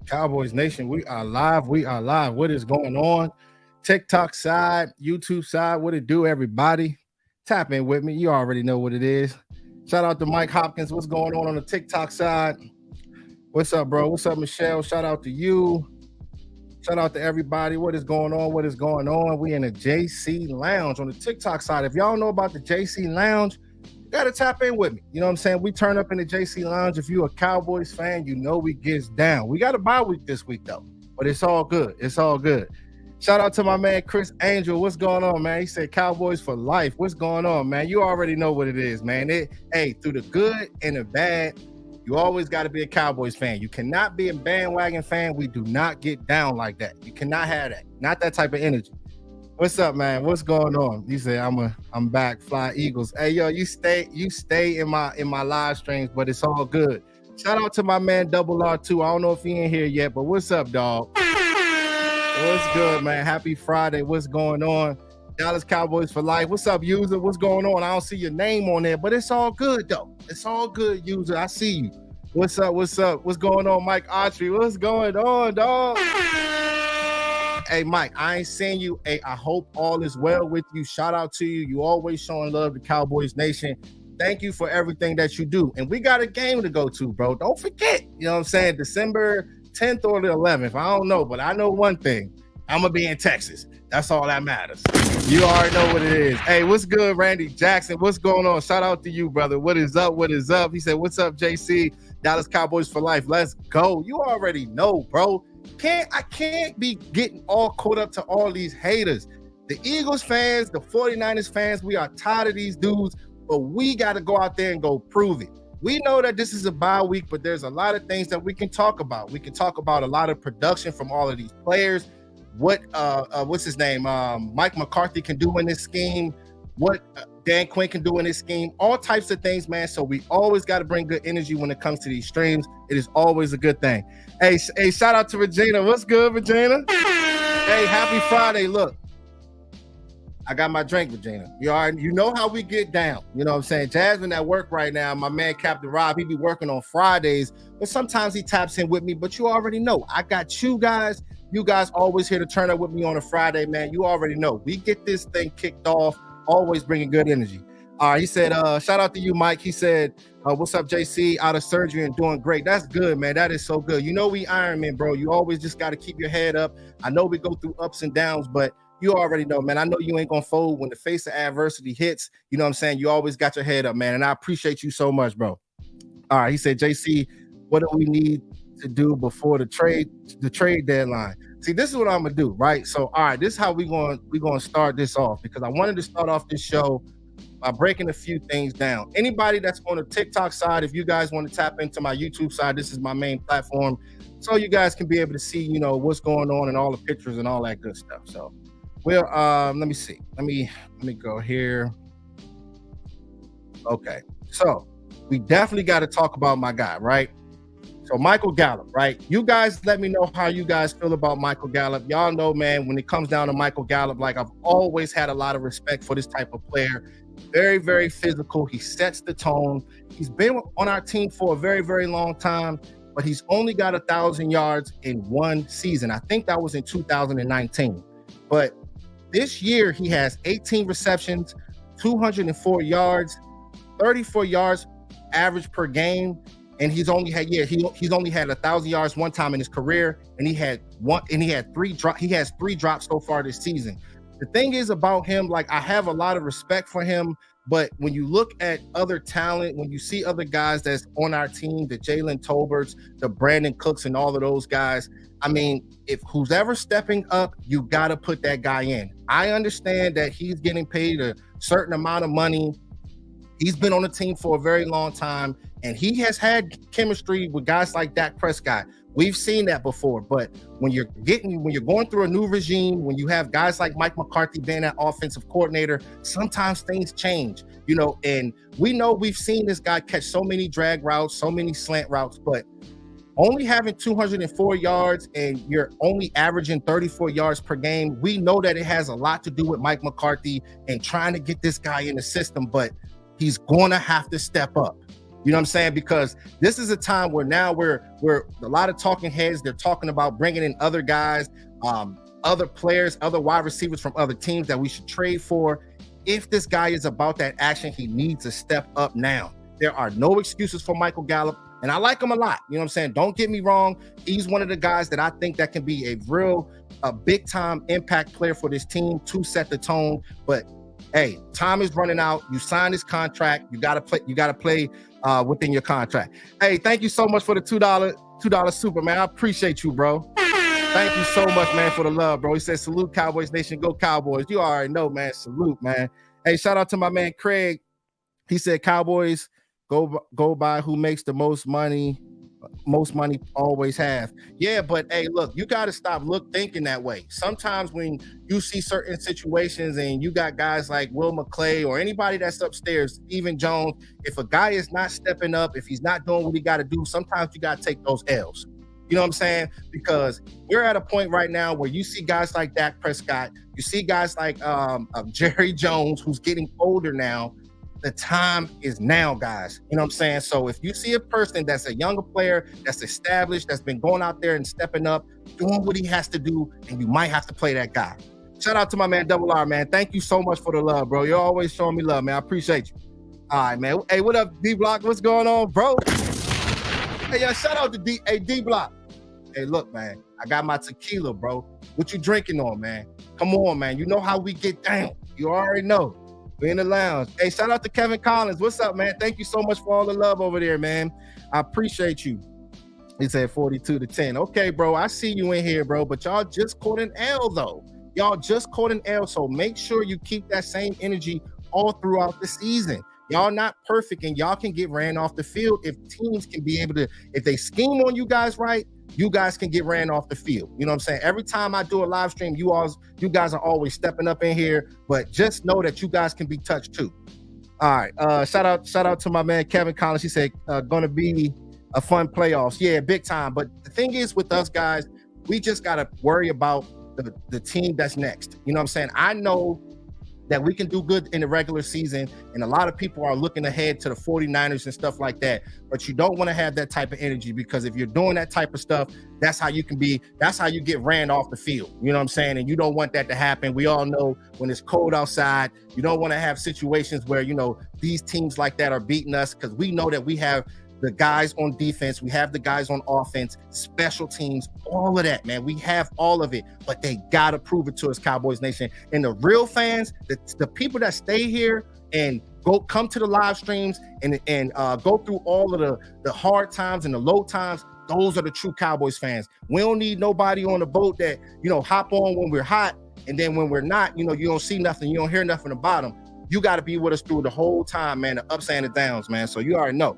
Cowboys Nation, we are live. We are live. What is going on? TikTok side, YouTube side, what it do, everybody? Tap in with me. You already know what it is. Shout out to Mike Hopkins. What's going on the TikTok side? What's up, bro? What's up, Michelle? Shout out to you. Shout out to everybody. What is going on? What is going on? We in the JC Lounge on the TikTok side. If y'all know about the JC Lounge, you got to tap in with me. You know what I'm saying? We turn up in the JC Lounge. If you're a Cowboys fan, you know we gets down. We got a bye week this week, though, but it's all good. It's all good. Shout out to my man, Chris Angel. What's going on, man? He said Cowboys for life. What's going on, man? You already know what it is, man. Hey, through the good and the bad, you always got to be a Cowboys fan. You cannot be a bandwagon fan. We do not get down like that. You cannot have that. Not that type of energy. What's up, man? What's going on? You say I'm back. Fly Eagles. Hey, yo, you stay in my live streams, but it's all good. Shout out to my man Double R2. I don't know if he in here yet, but what's up, dog? What's good, man? Happy Friday. What's going on? Dallas Cowboys for life. What's up, user? What's going on? I don't see your name on there, but it's all good, though. It's all good, user. I see you. What's up? What's up? What's going on, Mike Autry? What's going on, dog? Hey, Mike, I ain't seen you. Hey, I hope all is well with you. Shout out to you. You always showing love to Cowboys Nation. Thank you for everything that you do. And we got a game to go to, bro. Don't forget. You know what I'm saying? December 10th or the 11th. I don't know, but I know one thing. I'm going to be in Texas. That's all that matters. You already know what it is. Hey, what's good, Randy Jackson? What's going on? Shout out to you, brother. What is up? What is up? He said, what's up, JC? Dallas Cowboys for life. Let's go. You already know, bro. I can't be getting all caught up to all these haters. The Eagles fans, the 49ers fans, we are tired of these dudes, but we got to go out there and go prove it. We know that this is a bye week, but there's a lot of things that we can talk about. We can talk about a lot of production from all of these players. What's his name? Mike McCarthy can do in this scheme. What Dan Quinn can do in this scheme. All types of things, man. So we always got to bring good energy when it comes to these streams. It is always a good thing. Hey, shout out to Regina. What's good, Regina? Hey, happy Friday. Look, I got my drink, Regina. You know how we get down. You know what I'm saying? Jasmine at work right now. My man, Captain Rob, he be working on Fridays, but sometimes he taps in with me. But you already know, I got you guys. You guys always here to turn up with me on a Friday, man. You already know. We get this thing kicked off, always bringing good energy. All right, he said, shout out to you, Mike. He said, what's up, JC? Out of surgery and doing great. That's good, man. That is so good. You know we Iron Man, bro. You always just got to keep your head up. I know we go through ups and downs, but you already know, man. I know you ain't going to fold when the face of adversity hits. You know what I'm saying? You always got your head up, man, and I appreciate you so much, bro. All right, he said, JC, what do we need to do before the trade deadline? See, this is what I'm gonna do, right? So, all right, this is how we're gonna start this off, because I wanted to start off this show by breaking a few things down. Anybody that's on the TikTok side, if you guys want to tap into my YouTube side, this is my main platform, so you guys can be able to see, you know, what's going on and all the pictures and all that good stuff. So, well, let me see. Let me go here. Okay, so we definitely got to talk about my guy, right? So Michael Gallup, right? You guys let me know how you guys feel about Michael Gallup. Y'all know, man, when it comes down to Michael Gallup, like I've always had a lot of respect for this type of player. Very, very physical. He sets the tone. He's been on our team for a very, very long time, but he's only got 1,000 yards in one season. I think that was in 2019. But this year he has 18 receptions, 204 yards, 34 yards average per game. And he's only had he's only had 1,000 yards one time in his career, and he has 3 drops so far this season. The thing is about him, like, I have a lot of respect for him, but when you look at other talent, when you see other guys that's on our team, the Jalen Tolberts, the Brandon Cooks, and all of those guys, I mean, if who's ever stepping up, you got to put that guy in. I understand that he's getting paid a certain amount of money. He's been on the team for a very long time, and he has had chemistry with guys like Dak Prescott. We've seen that before, but when you're going through a new regime, when you have guys like Mike McCarthy being that offensive coordinator, sometimes things change, you know, and we've seen this guy catch so many drag routes, so many slant routes, but only having 204 yards and you're only averaging 34 yards per game, we know that it has a lot to do with Mike McCarthy and trying to get this guy in the system, but he's going to have to step up. You know what I'm saying? Because this is a time where now we're a lot of talking heads. They're talking about bringing in other guys, other players, other wide receivers from other teams that we should trade for. If this guy is about that action, he needs to step up now. There are no excuses for Michael Gallup, and I like him a lot. You know what I'm saying? Don't get me wrong. He's one of the guys that I think that can be a big time impact player for this team to set the tone. But hey, time is running out. You signed this contract. You gotta play within your contract. Hey, thank you so much for the $2 super, man. I appreciate you, bro. Thank you so much, man, for the love, bro. He said, salute Cowboys Nation, go Cowboys. You already know, man. Salute, man. Hey, shout out to my man Craig. He said, Cowboys go by who makes the most money always have. Yeah, but hey, look, you got to stop thinking that way. Sometimes when you see certain situations and you got guys like Will McClay or anybody that's upstairs, Stephen Jones, if a guy is not stepping up, if he's not doing what he got to do, sometimes you got to take those L's. You know what I'm saying? Because we're at a point right now where you see guys like Dak Prescott, you see guys like Jerry Jones, who's getting older now. The time is now, guys. You know what I'm saying? So if you see a person that's a younger player, that's established, that's been going out there and stepping up, doing what he has to do, and you might have to play that guy. Shout out to my man Double R, man. Thank you so much for the love, bro. You're always showing me love, man. I appreciate you. All right, man. Hey, what up, D-Block? What's going on, bro? Hey, yo, shout out to D-Block. Hey, look, man. I got my tequila, bro. What you drinking on, man? Come on, man. You know how we get down. You already know. We in the lounge. Hey, shout out to Kevin Collins. What's up, man? Thank you so much for all the love over there, man. I appreciate you. He said 42-10. Okay, bro. I see you in here, bro. But y'all just caught an L, though. Y'all just caught an L. So make sure you keep that same energy all throughout the season. Y'all not perfect, and y'all can get ran off the field if teams can be able to, if they scheme on you guys right, you guys can get ran off the field. You know what I'm saying? Every time I do a live stream, you guys are always stepping up in here, but just know that you guys can be touched too. All right. Shout out to my man Kevin Collins. He said gonna be a fun playoffs. Yeah, big time. But the thing is with us guys, we just gotta worry about the team that's next. You know what I'm saying? I know that we can do good in the regular season, and a lot of people are looking ahead to the 49ers and stuff like that, but you don't want to have that type of energy, because if you're doing that type of stuff, that's how you get ran off the field. You know what I'm saying? And you don't want that to happen. We all know when it's cold outside, you don't want to have situations where, you know, these teams like that are beating us, because we know that we have the guys on defense, we have the guys on offense, special teams, all of that, man. We have all of it, but they gotta prove it to us, Cowboys Nation. And the real fans, the people that stay here and come to the live streams and go through all of the hard times and the low times, those are the true Cowboys fans. We don't need nobody on the boat that, you know, hop on when we're hot, and then when we're not, you know, you don't see nothing, you don't hear nothing about them. You got to be with us through the whole time, man, the ups and the downs, man. So you already know.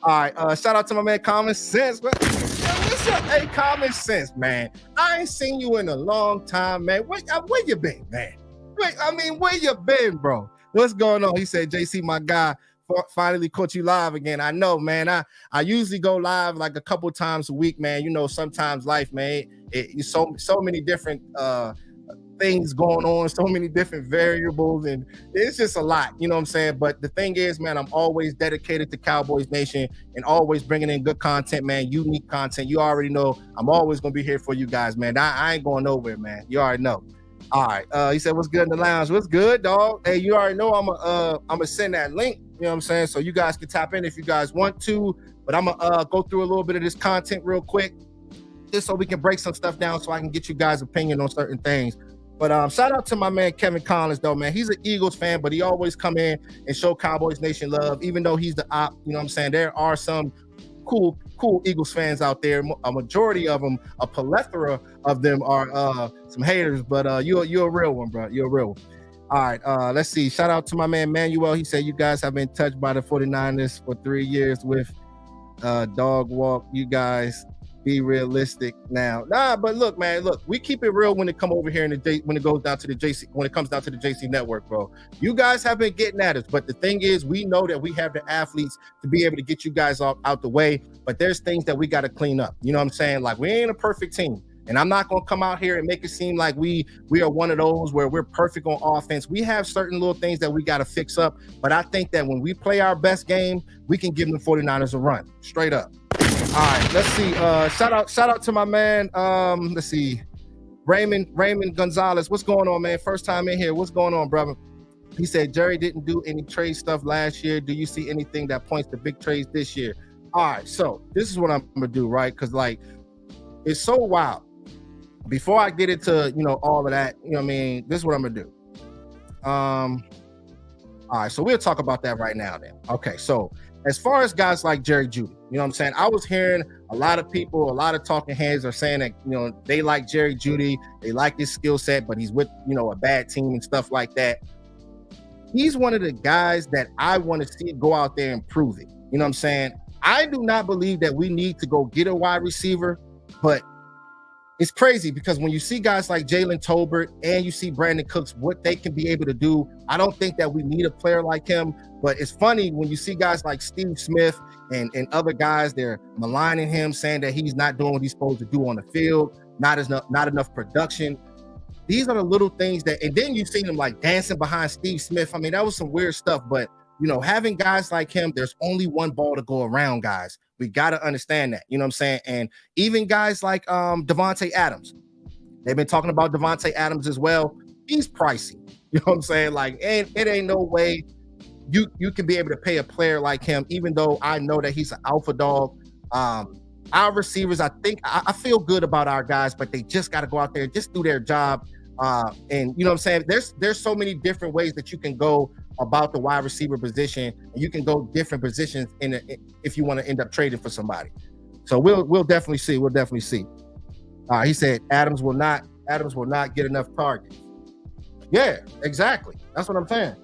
All right, shout out to my man Common Sense. What's up, hey, Common Sense, man? I ain't seen you in a long time, man. Where you been, man? Where you been, bro? What's going on? He said, JC, my guy, finally caught you live again. I know, man. I usually go live like a couple times a week, man. You know, sometimes life, man, it's so many different things going on, so many different variables, and it's just a lot, you know what I'm saying? But the thing is, man, I'm always dedicated to Cowboys Nation and always bringing in good content, man, unique content. You already know I'm always gonna be here for you guys, man. I ain't going nowhere, man. You already know. All right, he said, what's good in the lounge? What's good, dog? Hey, you already know I'm gonna send that link, you know what I'm saying, so you guys can tap in if you guys want to, but I'm gonna go through a little bit of this content real quick, just so we can break some stuff down, so I can get you guys' opinion on certain things. But shout out to my man Kevin Collins, though, man. He's an Eagles fan, but he always come in and show Cowboys Nation love, even though he's the op. You know what I'm saying? There are some cool Eagles fans out there. A majority of them, a plethora of them are some haters, but you're a real one, bro. You're a real one. All right, let's see. Shout out to my man Manuel. He said, you guys have been touched by the 49ers for 3 years with dog walk. You guys be realistic now. But look, man, we keep it real when it come over here when it goes down to the JC, when it comes down to the JC network, bro. You guys have been getting at us, but the thing is, we know that we have the athletes to be able to get you guys out the way, but there's things that we got to clean up. You know what I'm saying? Like, we ain't a perfect team. And I'm not going to come out here and make it seem like we are one of those where we're perfect on offense. We have certain little things that we got to fix up. But I think that when we play our best game, we can give the 49ers a run. Straight up. All right, let's see. Shout out to my man. Let's see. Raymond Gonzalez. What's going on, man? First time in here. What's going on, brother? He said Jerry didn't do any trade stuff last year. Do you see anything that points to big trades this year? All right, so this is what I'm gonna do, right? Because like it's so wild. Before I get into all of that, what I mean, this is what I'm gonna do. All right, so we'll talk about that right now then. Okay, so as far as guys like Jerry Jeudy, what I'm saying? I was hearing a lot of people, a lot of talking heads are saying that, they like Jerry Jeudy, they like his skill set, but he's with, a bad team and stuff like that. He's one of the guys that I want to see go out there and prove it. You know what I'm saying? I do not believe that we need to go get a wide receiver, but it's crazy because when you see guys like Jalen Tolbert and you see Brandon Cooks, what they can be able to do, I don't think that we need a player like him. But it's funny when you see guys like Steve Smith and other guys, they're maligning him, saying that he's not doing what he's supposed to do on the field, not enough production. These are the little things that, and then you've seen him like dancing behind Steve Smith. I mean, that was some weird stuff, but having guys like him, there's only one ball to go around, guys. We got to understand that, you know what I'm saying? And even guys like Devontae Adams, they've been talking about Devontae Adams as well. He's pricey, you know what I'm saying? Like, it ain't no way you can be able to pay a player like him, even though I know that he's an alpha dog. Our receivers, I feel good about our guys, but they just got to go out there and just do their job. And you know what I'm saying? There's so many different ways that you can go about the wide receiver position, and you can go different positions if you want to end up trading for somebody. So we'll definitely see. We'll definitely see. He said Adams will not get enough targets. Yeah, exactly. That's what I'm saying.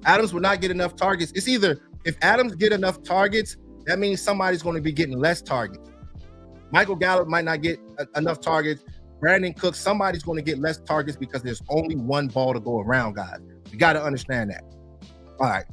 Adams will not get enough targets. It's either if Adams get enough targets, that means somebody's going to be getting less targets. Michael Gallup might not get enough targets. Brandon Cooks, somebody's going to get less targets because there's only one ball to go around, guys. You got to understand that. All right.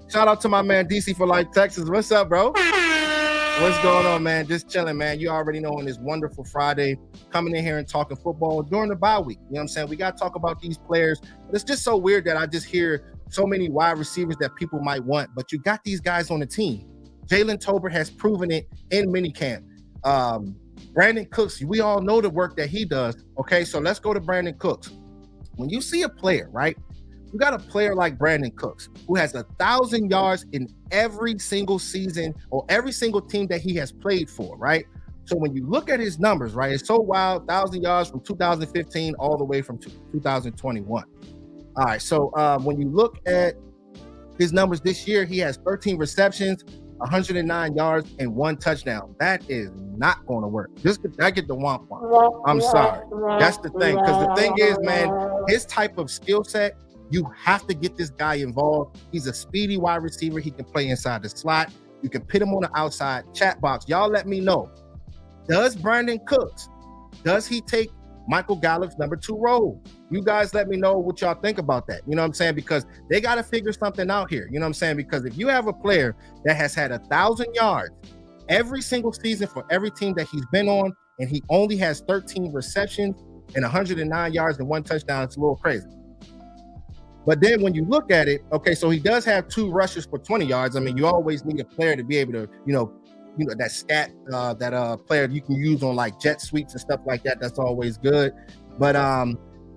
Shout out to my man, DC for Life, Texas. What's up, bro? What's going on, man? Just chilling, man. You already know on this wonderful Friday, coming in here and talking football during the bye week. You know what I'm saying? We got to talk about these players. But it's just so weird that I just hear so many wide receivers that people might want, but you got these guys on the team. Jalen Tolbert has proven it in minicamp. Brandon Cooks, we all know the work that he does. Okay, so let's go to Brandon Cooks. When you see a player, right? You got a player like Brandon Cooks who has 1,000 yards in every single season or every single team that he has played for, right? So when you look at his numbers, right, it's so wild, 1,000 yards from 2015 all the way from 2021. All right, so when you look at his numbers this year, he has 13 receptions, 109 yards, and 1 touchdown. That is not going to work. I get the womp womp. I'm sorry. That's the thing. Because the thing is, man, his type of skill set, you have to get this guy involved. He's a speedy wide receiver. He can play inside the slot. You can put him on the outside. Chat box, y'all let me know. Does Brandon Cooks, does he take Michael Gallup's number 2 role? You guys let me know what y'all think about that. You know what I'm saying? Because they got to figure something out here. You know what I'm saying? Because if you have a player that has had 1,000 yards every single season for every team that he's been on, and he only has 13 receptions and 109 yards and 1 touchdown, it's a little crazy. But then when you look at it, okay, so he does have 2 rushes for 20 yards. I mean, you always need a player to be able to, that stat, that player you can use on like jet sweeps and stuff like that. That's always good. But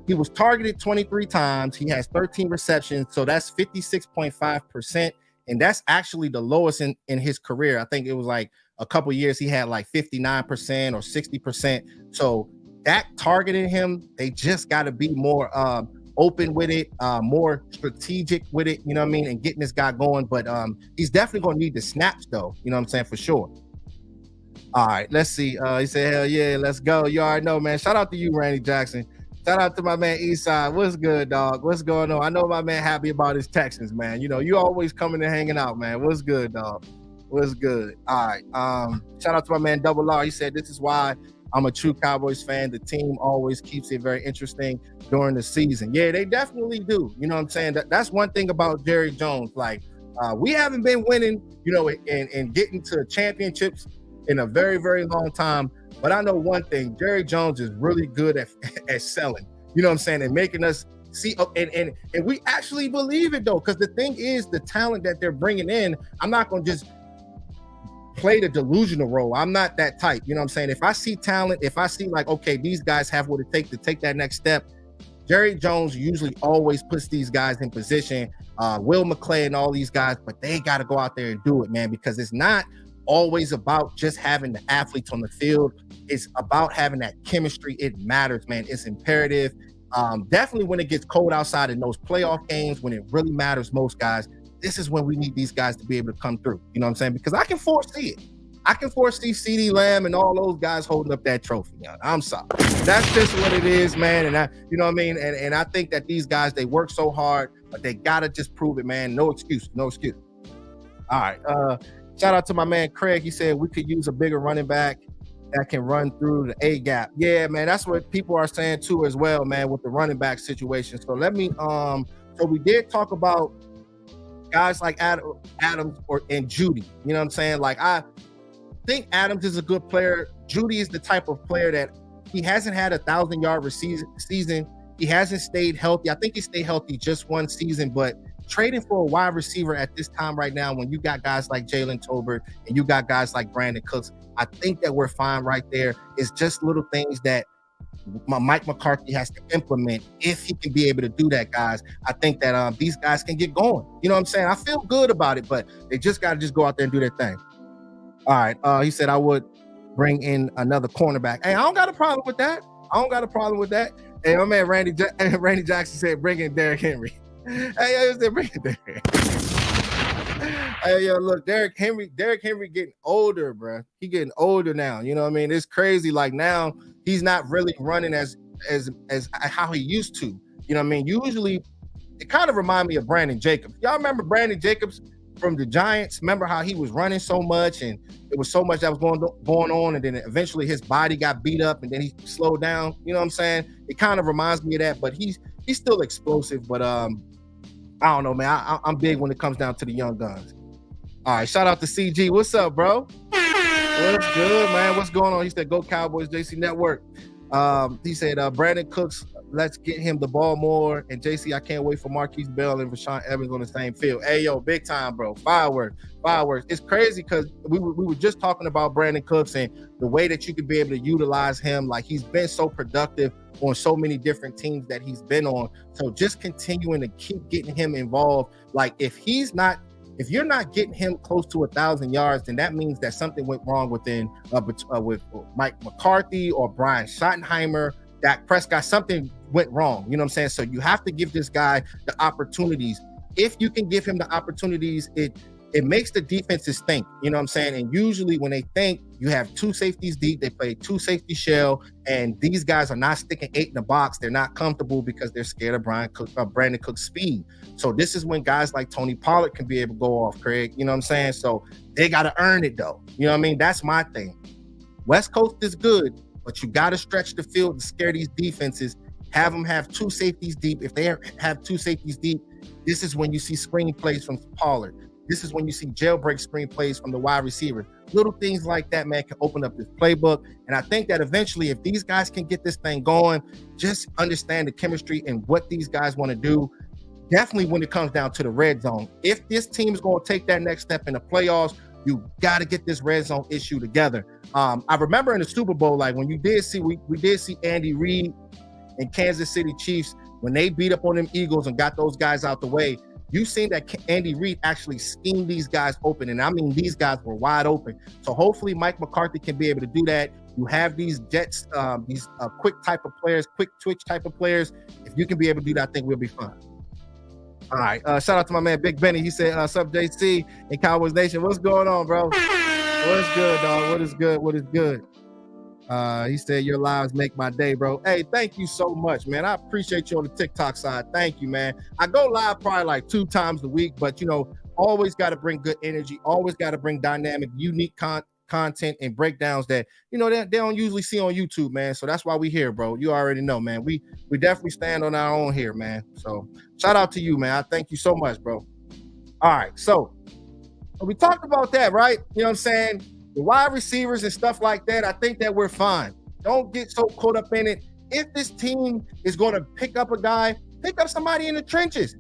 he was targeted 23 times. He has 13 receptions. So that's 56.5%. And that's actually the lowest in his career. I think it was like a couple years he had like 59% or 60%. So that targeting him, they just got to be more open with it, more strategic with it, you know what I mean, and getting this guy going. But he's definitely going to need the snaps, though, you know what I'm saying, for sure. All right, let's see. He said, hell yeah, let's go. You already know, man. Shout out to you, Randy Jackson. Shout out to my man Eastside. What's good, dog? What's going on? I know my man happy about his Texans, man. You always coming and hanging out, man. What's good, dog? What's good? All right. Shout out to my man Double R. He said, this is why I'm a true Cowboys fan. The team always keeps it very interesting during the season. Yeah, they definitely do. You know what I'm saying? That's one thing about Jerry Jones. Like, we haven't been winning, and getting to championships in a very, very long time. But I know one thing: Jerry Jones is really good at at selling. You know what I'm saying, and making us see. And we actually believe it though, because the thing is, the talent that they're bringing in. I'm not gonna just play the delusional role. I'm not that type. You know what I'm saying? If I see talent, if I see like, okay, these guys have what it takes to take that next step, Jerry Jones usually always puts these guys in position. Will McClay and all these guys, but they got to go out there and do it, man, because it's not always about just having the athletes on the field. It's about having that chemistry. It matters, man. It's imperative. Definitely when it gets cold outside in those playoff games, when it really matters most, guys, this is when we need these guys to be able to come through. You know what I'm saying? Because I can foresee it. I can foresee CeeDee Lamb and all those guys holding up that trophy. I'm sorry. That's just what it is, man. And you know what I mean? And I think that these guys, they work so hard, but they gotta just prove it, man. No excuse. No excuse. All right. Shout out to my man Craig. He said we could use a bigger running back that can run through the A gap. Yeah, man. That's what people are saying too, as well, man, with the running back situation. So let me so we did talk about guys like Adams and Judy. You know what I'm saying? Like, I think Adams is a good player. Judy is the type of player that he hasn't had 1,000-yard season. He hasn't stayed healthy. I think he stayed healthy just one season, but trading for a wide receiver at this time right now, when you got guys like Jalen Tolbert and you got guys like Brandon Cooks, I think that we're fine right there. It's just little things that Mike McCarthy has to implement if he can be able to do that, guys. I think that these guys can get going. You know what I'm saying? I feel good about it, but they just got to just go out there and do their thing. All right. He said I would bring in another cornerback. Hey, I don't got a problem with that. Hey, my man Randy Jackson said bring in Derrick Henry. Hey, I said bring in Derrick. Hey, yo, look, Derrick Henry getting older, bro. He getting older now. You know what I mean? It's crazy. Like, now he's not really running as how he used to. You know what I mean? Usually, it kind of reminds me of Brandon Jacobs. Y'all remember Brandon Jacobs from the Giants? Remember how he was running so much and it was so much that was going on, and then eventually his body got beat up and then he slowed down. You know what I'm saying? It kind of reminds me of that, but he's still explosive. But I don't know, man. I'm big when it comes down to the young guns. All right, shout out to CG. What's up, bro? What's good, man? What's going on? He said, go Cowboys, JC Network. He said, Brandon Cooks, let's get him the ball more. And JC, I can't wait for Marquise Bell and Rashaan Evans on the same field. Hey, yo, big time, bro. Fireworks. It's crazy because we were just talking about Brandon Cooks and the way that you could be able to utilize him. Like, he's been so productive on so many different teams that he's been on. So just continuing to keep getting him involved. Like, if you're not getting him close to 1,000 yards, then that means that something went wrong with Mike McCarthy or Brian Schottenheimer, Dak Prescott. Something went wrong. You know what I'm saying? So you have to give this guy the opportunities. If you can give him the opportunities, it makes the defenses think. You know what I'm saying? And usually when they think, you have two safeties deep, they play two safety shell, and these guys are not sticking 8 in the box. They're not comfortable because they're scared of Brandon Cook's speed. So this is when guys like Tony Pollard can be able to go off, Craig. You know what I'm saying? So they got to earn it, though. You know what I mean? That's my thing. West Coast is good, but you got to stretch the field to scare these defenses. Have them have two safeties deep. If they have two safeties deep, this is when you see screen plays from Pollard. This is when you see jailbreak screen plays from the wide receiver. Little things like that, man, can open up this playbook. And I think that eventually, if these guys can get this thing going, just understand the chemistry and what these guys want to do. Definitely when it comes down to the red zone. If this team is going to take that next step in the playoffs, you got to get this red zone issue together. I remember in the Super Bowl, like when we did see Andy Reid and Kansas City Chiefs, when they beat up on them Eagles and got those guys out the way, you've seen that Andy Reid actually schemed these guys open. And I mean, these guys were wide open. So hopefully Mike McCarthy can be able to do that. You have these jets, these quick type of players, quick twitch type of players. If you can be able to do that, I think we'll be fine. All right. Shout out to my man, Big Benny. He said, sup, JC and Cowboys Nation. What's going on, bro? What's good, dog? What is good? He said, your lives make my day, bro. Hey, thank you so much, man. I appreciate you on the TikTok side. Thank you, man. I go live probably like 2 times a week, but, you know, always got to bring good energy. Always got to bring dynamic, unique content and breakdowns that, you know, they don't usually see on YouTube, man. So that's why we here, bro. You already know, man. We definitely stand on our own here, man. So shout out to you, man. I thank you so much, bro. All right. So we talked about that, right? You know what I'm saying? The wide receivers and stuff like that, I think that we're fine. Don't get so caught up in it. If this team is going to pick up a guy, pick up somebody in the trenches.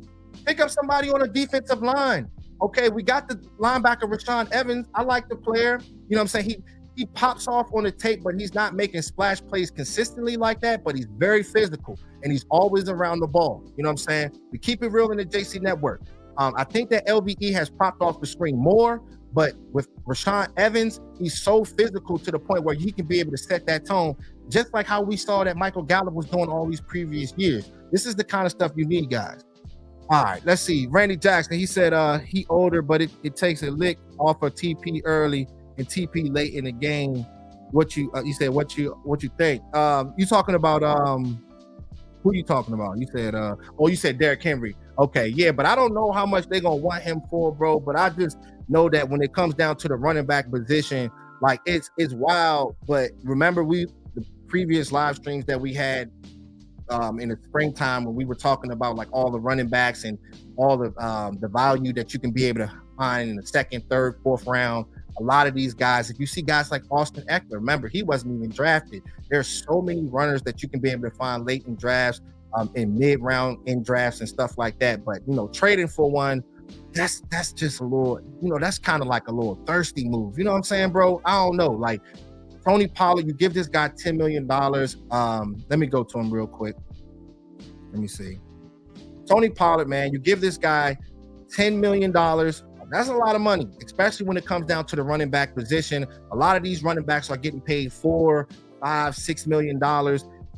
Pick up somebody on a defensive line. Okay, we got the linebacker Rashaan Evans. I like the player. You know what I'm saying? He pops off on the tape, but he's not making splash plays consistently like that, but he's very physical, and he's always around the ball. You know what I'm saying? We keep it real in the JC Network. I think that LVE has popped off the screen more, but with Rashaan Evans, he's so physical to the point where he can be able to set that tone, just like how we saw that Michael Gallup was doing all these previous years. This is the kind of stuff you need, guys. All right, let's see. Randy Jackson, he said he older, but it takes a lick off of TP early and TP late in the game. What you said? What you think? You talking about who you talking about? You said you said Derrick Henry. Okay, yeah, but I don't know how much they're gonna want him for, bro. But I just know that when it comes down to the running back position, like it's wild. But remember, the previous live streams that we had in the springtime when we were talking about like all the running backs and all the value that you can be able to find in the second, third, fourth round. A lot of these guys, if you see guys like Austin Eckler, remember he wasn't even drafted. There's so many runners that you can be able to find late in drafts, in mid-round in drafts and stuff like that. But trading for one, that's just a little, that's kind of like a little thirsty move. You know what I'm saying, bro? I don't know. Like Tony Pollard, you give this guy $10 million. Let me go to him real quick. Let me see. Tony Pollard, man, you give this guy $10 million. That's a lot of money, especially when it comes down to the running back position. A lot of these running backs are getting paid $4, $5, $6 million.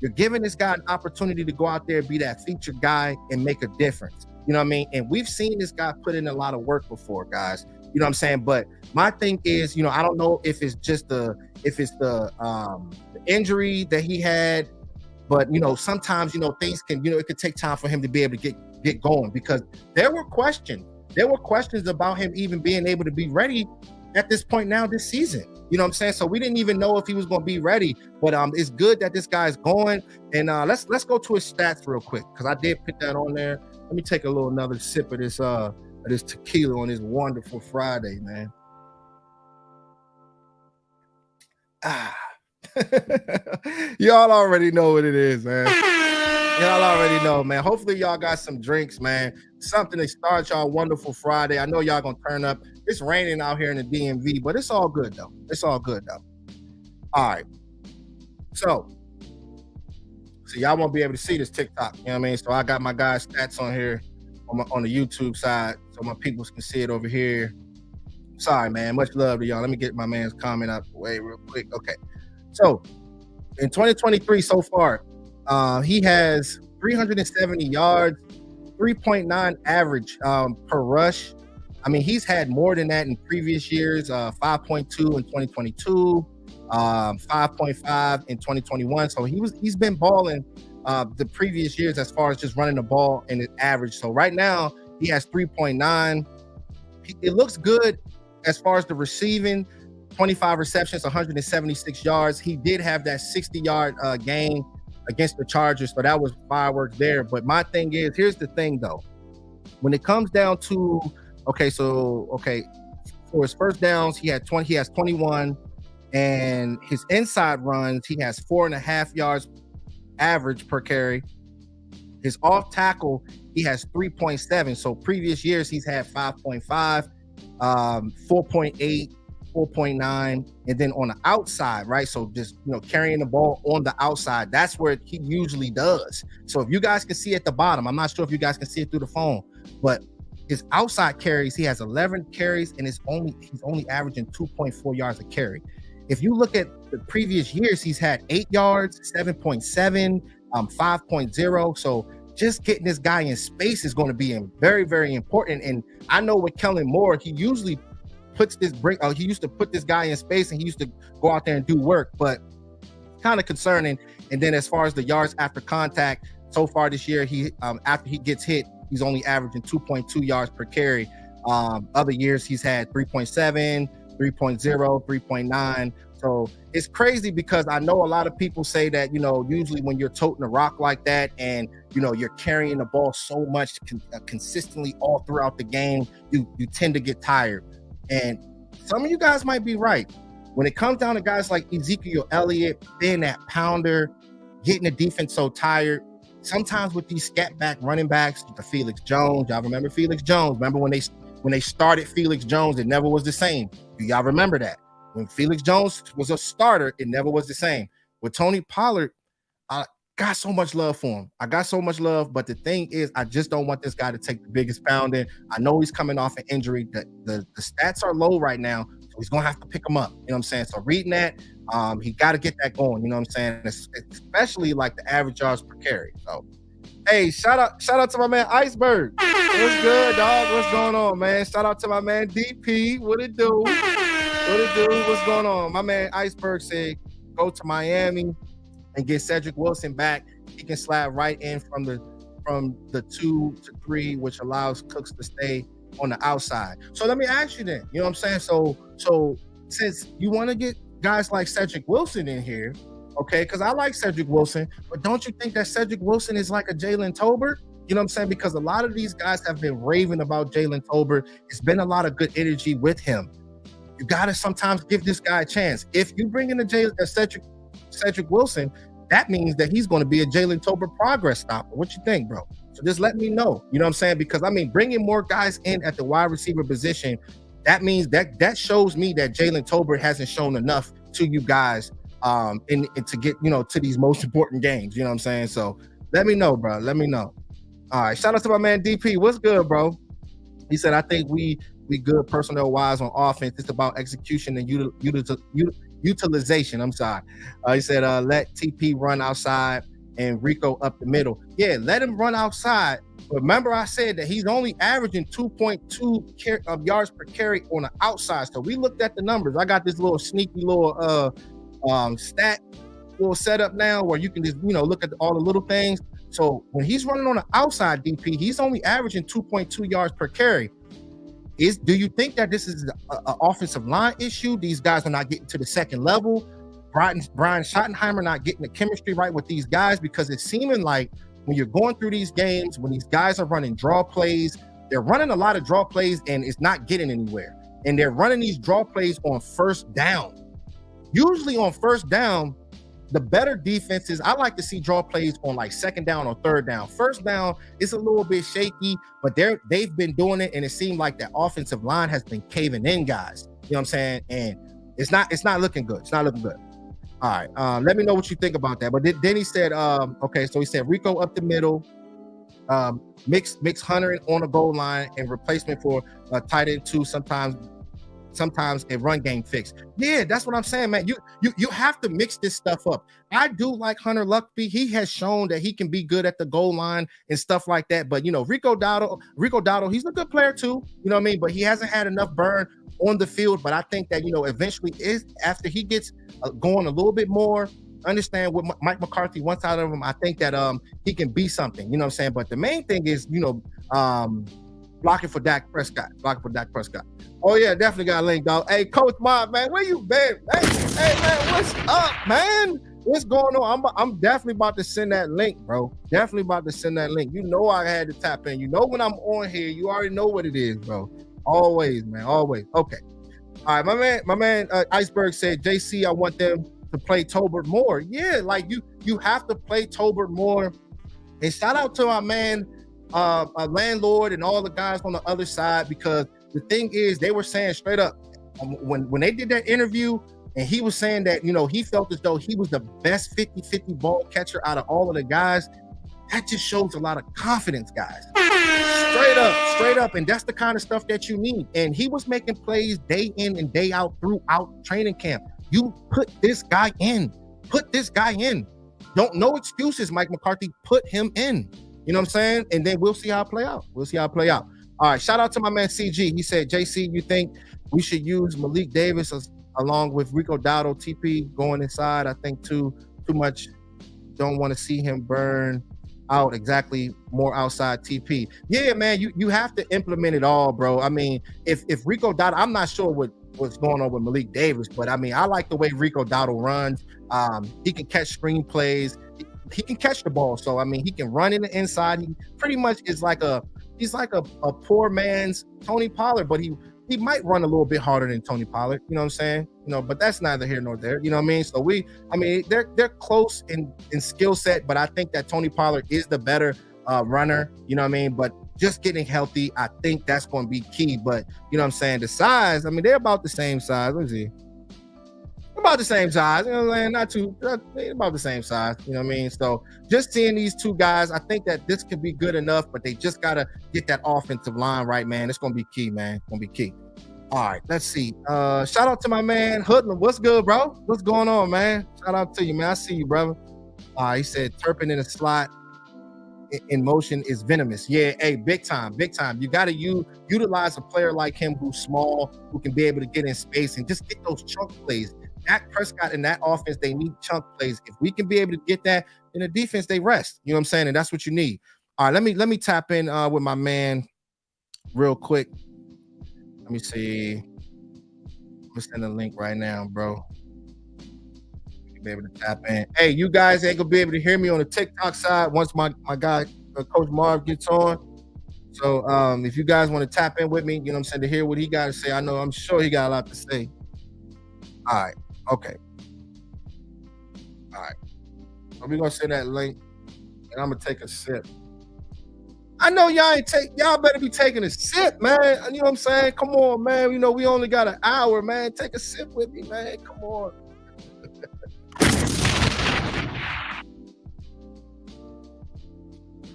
You're giving this guy an opportunity to go out there and be that featured guy and make a difference. You know what I mean? And we've seen this guy put in a lot of work before, guys. You know what I'm saying? But my thing is, I don't know if it's just the injury that he had, but sometimes things can, it could take time for him to be able to get going, because there were questions about him even being able to be ready at this point now this season. You know what I'm saying? So we didn't even know if he was going to be ready, but it's good that this guy's going. And let's go to his stats real quick, because I did put that on there. Let me take another sip of this tequila on this wonderful Friday, man. Y'all already know what it is, man. Y'all already know, man. Hopefully y'all got some drinks, man. Something to start y'all wonderful Friday. I know y'all gonna turn up. It's raining out here in the DMV, but it's all good though. All right. So y'all won't be able to see this TikTok. You know what I mean? So I got my guys' stats on here on the YouTube side, so my peoples can see it over here. Sorry, man. Much love to y'all. Let me get my man's comment out the way real quick. Okay. So in 2023 so far, he has 370 yards, 3.9 average per rush. I mean, he's had more than that in previous years, 5.2 in 2022, 5.5 in 2021. So he's been balling the previous years as far as just running the ball and his average. So right now he has 3.9. It looks good as far as the receiving. 25 receptions, 176 yards. He did have that 60-yard game against the Chargers, so that was fireworks there. But my thing is, here's the thing though, when it comes down to for his first downs, he has 21, and his inside runs, he has 4.5 yards average per carry. His off tackle, he has 3.7. So previous years he's had 5.5, 4.8, 4.9, and then on the outside, right? So just carrying the ball on the outside, that's where he usually does. So if you guys can see at the bottom, I'm not sure if you guys can see it through the phone, but his outside carries, he has 11 carries, and he's only averaging 2.4 yards a carry. If you look at the previous years, he's had 8 yards, 7.7, 5.0. So just getting this guy in space is going to be very, very important. And I know with Kellen Moore, he usually he used to put this guy in space, and he used to go out there and do work, but kind of concerning. And then as far as the yards after contact, so far this year, he after he gets hit, he's only averaging 2.2 yards per carry. Other years he's had 3.7, 3.0, 3.9. So it's crazy, because I know a lot of people say that, usually when you're toting a rock like that and, you're carrying the ball so much consistently all throughout the game, you tend to get tired. And some of you guys might be right. when it comes down to guys like Ezekiel Elliott, being that pounder, getting the defense so tired, sometimes with these scat back running backs, the Felix Jones, y'all remember Felix Jones? Remember when they started Felix Jones, it never was the same. Do y'all remember that? When Felix Jones was a starter, it never was the same. With Tony Pollard, I got so much love for him. I got so much love, but the thing is, I just don't want this guy to take the biggest pounding. I know he's coming off an injury. The stats are low right now, so he's going to have to pick him up. You know what I'm saying? So reading that, he got to get that going. You know what I'm saying? Especially like the average yards per carry. So, hey, shout out to my man Iceberg. What's good, dog? What's going on, man? Shout out to my man DP. What it do? What it do? What's going on? My man Iceberg said, go to Miami and get Cedric Wilson back. He can slide right in from the 2 to 3, which allows Cooks to stay on the outside. So let me ask you then, you know what I'm saying? So since you want to get guys like Cedric Wilson in here, okay, because I like Cedric Wilson, but don't you think that Cedric Wilson is like a Jalen Tolbert? You know what I'm saying? Because a lot of these guys have been raving about Jalen Tolbert. It's been a lot of good energy with him. You got to sometimes give this guy a chance. If you bring in a Cedric Wilson, that means that he's going to be a Jalen Tolbert progress stopper. What you think, bro? So just let me know. You know what I'm saying? Because, I mean, bringing more guys in at the wide receiver position, that means that shows me that Jalen Tolbert hasn't shown enough to you guys and to get, you know, to these most important games. You know what I'm saying? So let me know, bro. Let me know. All right. Shout out to my man DP. What's good, bro? He said, I think we good personnel-wise on offense. It's about execution and utilization. I'm sorry. He said, let TP run outside and Rico up the middle. Yeah, let him run outside. But remember I said that he's only averaging 2.2 yards per carry on the outside. So we looked at the numbers. I got this little sneaky little stat little setup now where you can just, you know, look at all the little things. So when he's running on the outside, DP, he's only averaging 2.2 yards per carry. Do you think that this is an offensive line issue? These guys are not getting to the second level. Brian Schottenheimer not getting the chemistry right with these guys, because it's seeming like when you're going through these games, when these guys are running draw plays, they're running a lot of draw plays and it's not getting anywhere. And they're running these draw plays on first down. Usually on first down, the better defenses, I like to see draw plays on like second down or third down. First down, it's a little bit shaky, but they've been doing it, and it seemed like that offensive line has been caving in, guys. You know what I'm saying? And it's not looking good. It's not looking good. All right. Let me know what you think about that. But then he said, okay, so he said Rico up the middle, mix Hunter on the goal line and replacement for tight end 2, sometimes a run game fix. Yeah, that's what I'm saying, man. You have to mix this stuff up. I do like Hunter Luckby. He has shown that he can be good at the goal line and stuff like that. But, you know, Rico Dowdle, he's a good player too. You know what I mean? But he hasn't had enough burn on the field. But I think that, you know, eventually after he gets going a little bit more, understand what Mike McCarthy wants out of him, I think that he can be something. You know what I'm saying? But the main thing is, you know, blocking for Dak Prescott. Oh, yeah, definitely got a link, dog. Hey, Coach Mob, man, where you been? Hey, man, what's up, man? What's going on? I'm definitely about to send that link, bro. Definitely about to send that link. You know I had to tap in. You know when I'm on here, you already know what it is, bro. Always, man, always. Okay. All right, my man Iceberg said, JC, I want them to play Tolbert more. Yeah, like you have to play Tolbert more. And shout out to our man, a landlord and all the guys on the other side, because the thing is, they were saying straight up when they did that interview, and he was saying that, you know, he felt as though he was the best 50-50 ball catcher out of all of the guys. That just shows a lot of confidence, guys. Straight up. And that's the kind of stuff that you need. And he was making plays day in and day out throughout training camp. You put this guy in. No excuses, Mike McCarthy. Put him in. You know what I'm saying? And then we'll see how it play out. All right, shout out to my man CG. He said, JC, you think we should use Malik Davis along with Rico Dowdle, TP going inside? I think too much. Don't want to see him burn out. Exactly, more outside TP. Yeah, man, you have to implement it all, bro. I mean, if Rico Dowdle, I'm not sure what's going on with Malik Davis, but I mean, I like the way Rico Dowdle runs. He can catch screen plays. He can catch the ball. So, I mean, he can run in the inside. He pretty much is like he's like a poor man's Tony Pollard, but he might run a little bit harder than Tony Pollard. You know what I'm saying? But that's neither here nor there. You know what I mean? So they're close in skill set, but I think that Tony Pollard is the better runner. You know what I mean? But just getting healthy, I think that's going to be key. But you know what I'm saying? The size, they're about the same size. Let me see. About the same size, you know what I'm saying? Not too, about the same size, you know what I mean? So just seeing these two guys, I think that this could be good enough, but they just got to get that offensive line right, man. It's going to be key, man. It's going to be key. All right, let's see. Shout out to my man, Hoodlum. What's good, bro? What's going on, man? Shout out to you, man. I see you, brother. He said Turpin in a slot in motion is venomous. Yeah, hey, big time. You got to utilize a player like him who's small, who can be able to get in space and just get those chunk plays. Dak Prescott and that offense, they need chunk plays. If we can be able to get that, in the defense, they rest. You know what I'm saying? And that's what you need. All right, let me tap in with my man real quick. Let me see. I'm gonna send a link right now, bro. You'll be able to tap in. Hey, you guys ain't gonna be able to hear me on the TikTok side once my guy Coach Marv gets on. So if you guys want to tap in with me, you know what I'm saying, to hear what he got to say, I'm sure he got a lot to say. All right. Okay. All right. So we're gonna send that link, and I'm gonna take a sip. I know y'all better be taking a sip, man. You know what I'm saying? Come on, man. We only got an hour, man. Take a sip with me, man. Come on.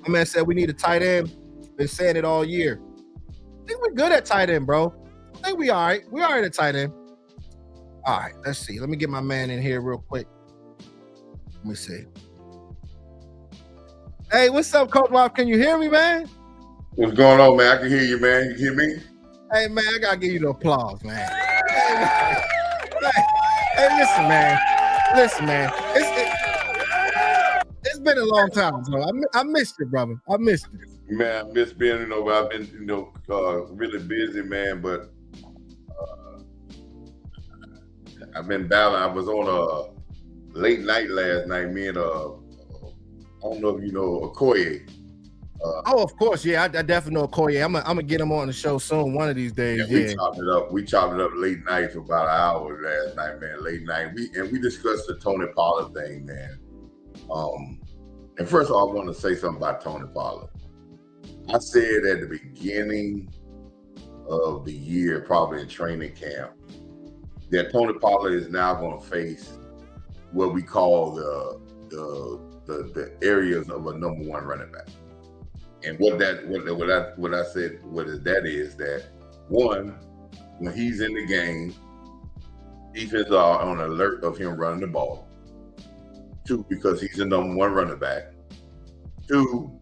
My man said we need a tight end. Been saying it all year. I think we're good at tight end, bro. I think we all right. We all right at tight end. All right, let's see. Let me get my man in here real quick. Let me see. Hey, what's up, Coach Rob? Can you hear me, man? What's going on, man? I can hear you, man. You hear me? Hey, man, I got to give you the applause, man. Hey, listen, man. It's been a long time, bro. I missed you, brother. I missed you. Man, I miss being, I've been, really busy, man, but I've been battling. I was on a late night last night. Me and I don't know if you know Okoye. Of course, yeah. I definitely know Okoye. I'm gonna get him on the show soon, one of these days. Yeah, we chopped it up. We chopped it up late night for about an hour last night, man. Late night. We discussed the Tony Pollard thing, man. And first of all, I want to say something about Tony Pollard. I said at the beginning of the year, probably in training camp, that Tony Pollard is now going to face what we call the areas of a number one running back. And what I said is that one, when he's in the game, defenses are on alert of him running the ball. Two, because he's the number one running back. Two,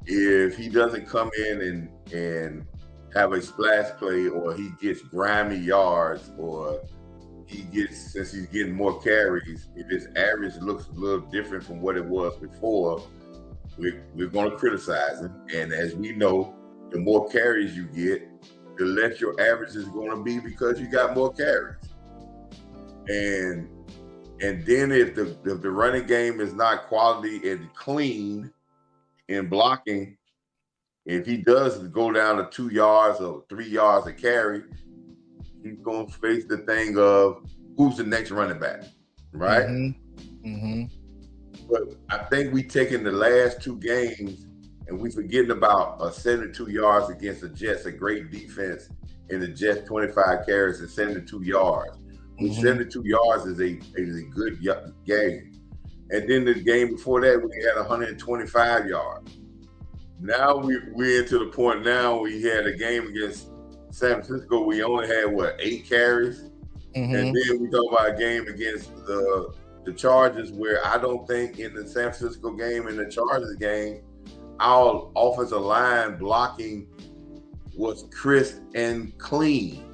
if he doesn't come in and have a splash play, or he gets grimy yards, or since he's getting more carries, if his average looks a little different from what it was before, we're going to criticize him. And as we know, the more carries you get, the less your average is going to be because you got more carries. And then if the running game is not quality and clean in blocking, if he does go down to 2 yards or 3 yards a carry, he's going to face the thing of who's the next running back, right? Mm-hmm. Mm-hmm. But I think we taking the last two games and we forgetting about 72 yards against the Jets, a great defense, and the Jets 25 carries and 72 yards. Mm-hmm. 72 yards is a good game. And then the game before that, we had 125 yards. Now we're into the point now we had a game against San Francisco. We only had 8 carries, and then we talk about a game against the Chargers, where I don't think in the San Francisco game and the Chargers game, our offensive line blocking was crisp and clean.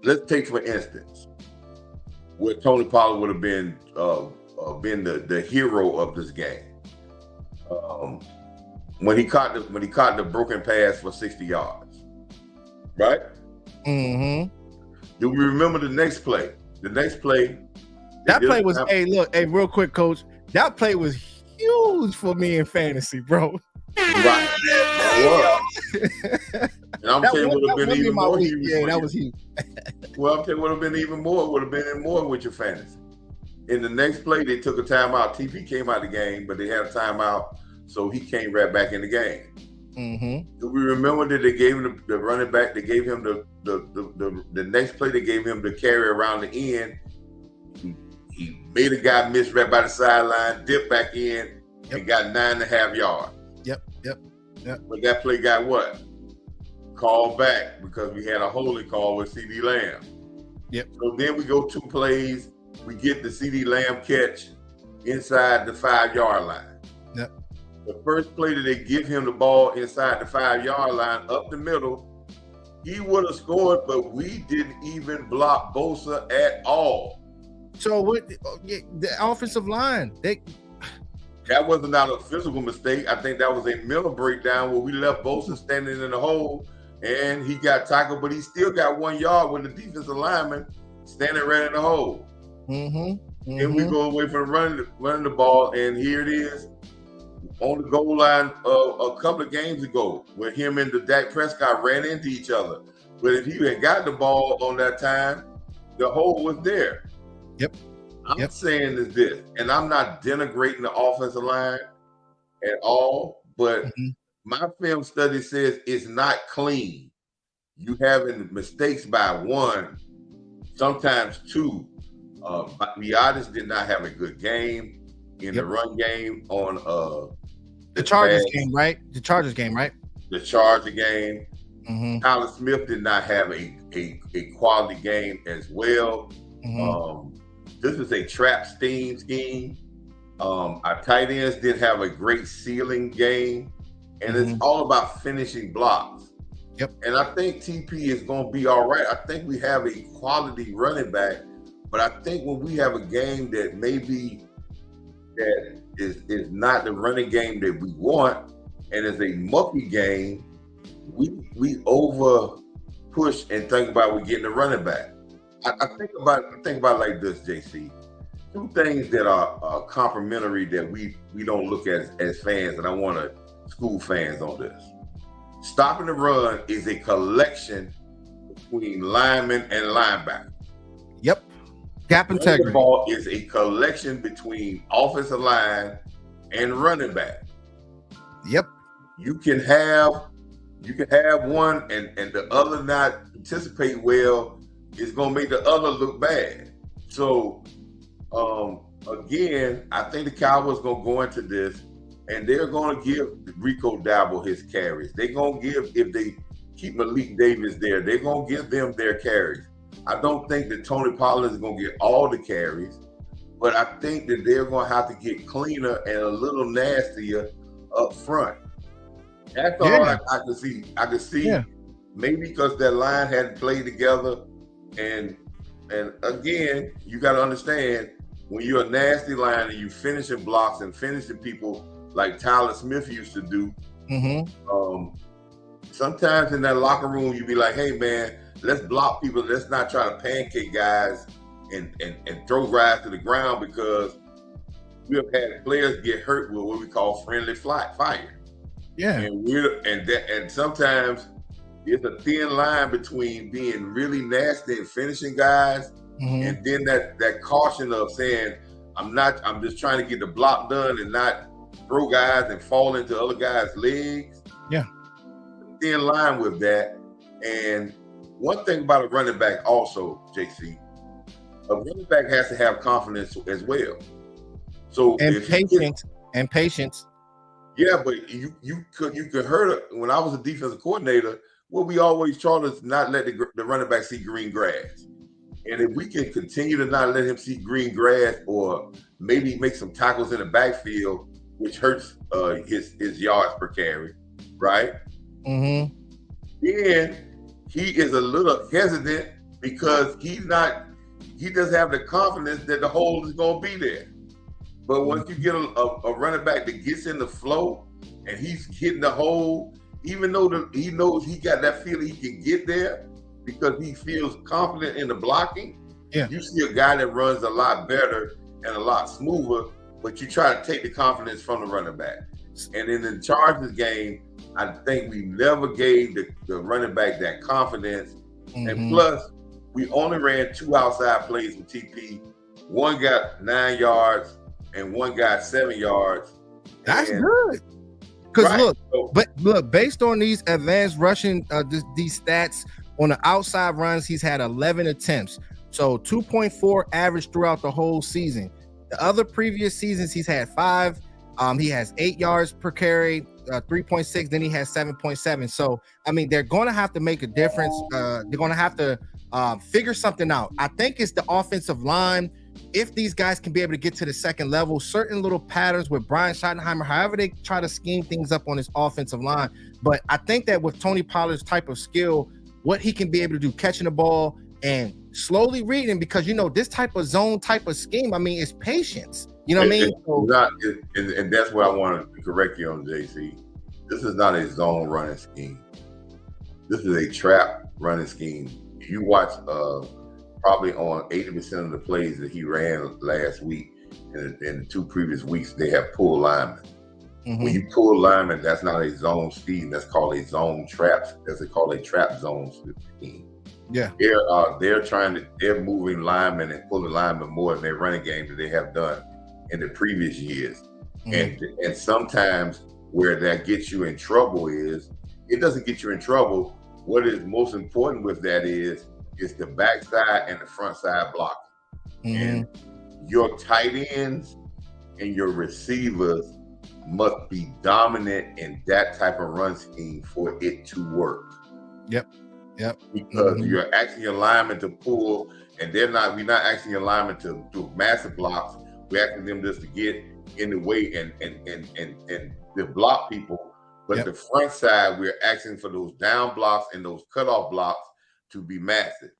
Let's take for instance, where Tony Pollard would have been the hero of this game. When he caught the broken pass for 60 yards, right? Mm-hmm. Do we remember the next play? The next play. That play was, real quick, Coach. That play was huge for me in fantasy, bro. Right. And I'm telling you what would have been even more week. huge. Yeah, that was huge. Well, I'm telling you what would have been even more. Would have been more with your fantasy. In the next play, they took a timeout. TP came out of the game, but they had a timeout, so he came right back in the game. Mm-hmm. Do we remember that they gave him the running back? They gave him the next play. They gave him the carry around the end. He made a guy miss right by the sideline, dipped back in, and got 9.5 yards. Yep. But that play got what? Called back because we had a holding call with CD Lamb. Yep. So then we go 2 plays. We get the CD Lamb catch inside the 5-yard line. Yep. The first play that they give him the ball inside the 5-yard line up the middle, he would have scored, but we didn't even block Bosa at all. So what? The offensive line, that wasn't not a physical mistake. I think that was a mental breakdown where we left Bosa standing in the hole, and he got tackled, but he still got 1 yard with the defensive lineman standing right in the hole. Mm-hmm. Then we go away from running the ball, and here it is on the goal line a couple of games ago, where him and the Dak Prescott ran into each other. But if he had got the ball on that time, the hole was there. Yep. I'm saying is this, and I'm not denigrating the offensive line at all, but my film study says it's not clean. You having mistakes by 1, sometimes 2. Giannis did not have a good game in the run game on the Chargers game, right? The Charger game. Mm-hmm. Tyler Smith did not have a quality game as well. Mm-hmm. This is a trap scheme. Our tight ends did have a great ceiling game, and it's all about finishing blocks. Yep. And I think TP is going to be all right. I think we have a quality running back, but I think when we have a game that maybe that is not the running game that we want, and is a mucky game, we over push and think about we getting a running back. I think about it like this, JC. 2 things that are complementary that we don't look at as fans, and I want to school fans on this. Stopping the run is a collection between linemen and linebackers. Yep. Gap integrity. The ball is a collection between offensive line and running back. Yep. You can have one and the other not participate well. It's going to make the other look bad. So, again, I think the Cowboys going to go into this, and they're going to give Rico Dabo his carries. They're going to give, if they keep Malik Davis there, they're going to give them their carries. I don't think that Tony Pollard is going to get all the carries, but I think that they're going to have to get cleaner and a little nastier up front. That's all I can see. I can see maybe because that line hadn't played together. And again, you got to understand, when you're a nasty line and you finishing blocks and finishing people like Tyler Smith used to do, sometimes in that locker room, you be like, hey, man, let's block people. Let's not try to pancake guys and throw guys to the ground, because we have had players get hurt with what we call friendly fire. Yeah. And sometimes it's a thin line between being really nasty and finishing guys, and then that caution of saying, I'm just trying to get the block done and not throw guys and fall into other guys' legs. Yeah. Thin line with that. And one thing about a running back also, JC, a running back has to have confidence as well. So patience. Yeah, but you could hurt it. When I was a defensive coordinator, what we always try to not let the running back see green grass. And if we can continue to not let him see green grass, or maybe make some tackles in the backfield, which hurts his yards per carry, right? Then he is a little hesitant because he doesn't have the confidence that the hole is going to be there. But once you get a running back that gets in the flow and he's hitting the hole, even though he knows he got that feeling he can get there because he feels confident in the blocking, you see a guy that runs a lot better and a lot smoother, but you try to take the confidence from the running back. And in the Chargers game, I think we never gave the running back that confidence. Mm-hmm. And plus, we only ran 2 outside plays with TP. One got 9 yards and one got 7 yards. That's good. Because right. look, based on these advanced rushing, these stats on the outside runs, he's had 11 attempts. So 2.4 average throughout the whole season. The other previous seasons, he's had 5. He has 8 yards per carry, 3.6. Then he has 7.7. So, I mean, they're going to have to make a difference. They're going to have to figure something out. I think it's the offensive line. If these guys can be able to get to the second level, certain little patterns with Brian Schottenheimer, however they try to scheme things up on his offensive line. But I think that with Tony Pollard's type of skill, what he can be able to do, catching the ball and slowly reading, because, you know, this type of zone type of scheme, I mean, it's patience. You know what I mean? And that's what I want to correct you on, JC. This is not a zone running scheme. This is a trap running scheme. You watch probably on 80% of the plays that he ran last week and in the 2 previous weeks, they have pulled linemen. Mm-hmm. When you pull linemen, that's not a zone scheme. That's called a zone trap. That's called a trap zone scheme. Yeah, they're moving linemen and pulling linemen more in their running game than they have done in the previous years. Mm-hmm. And sometimes where that gets you in trouble is, it doesn't get you in trouble. What is most important with that is the backside and the front side block. Mm-hmm. And your tight ends and your receivers must be dominant in that type of run scheme for it to work. Yep. Because you're asking your linemen to pull, and we're not asking your linemen to do massive blocks. We're asking them just to get in the way and to block people. But the front side, we're asking for those down blocks and those cutoff blocks to be massive.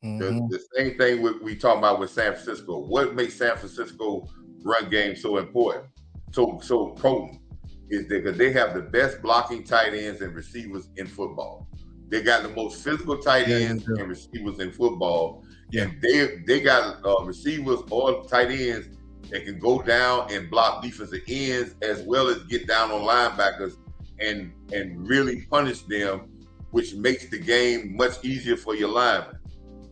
Mm-hmm. The same thing we talk about with San Francisco. What makes San Francisco run game so important, so potent, is because they have the best blocking tight ends and receivers in football. They got the most physical tight ends and receivers in football. Yeah. And they got receivers or tight ends that can go down and block defensive ends as well as get down on linebackers and really punish them, which makes the game much easier for your linemen.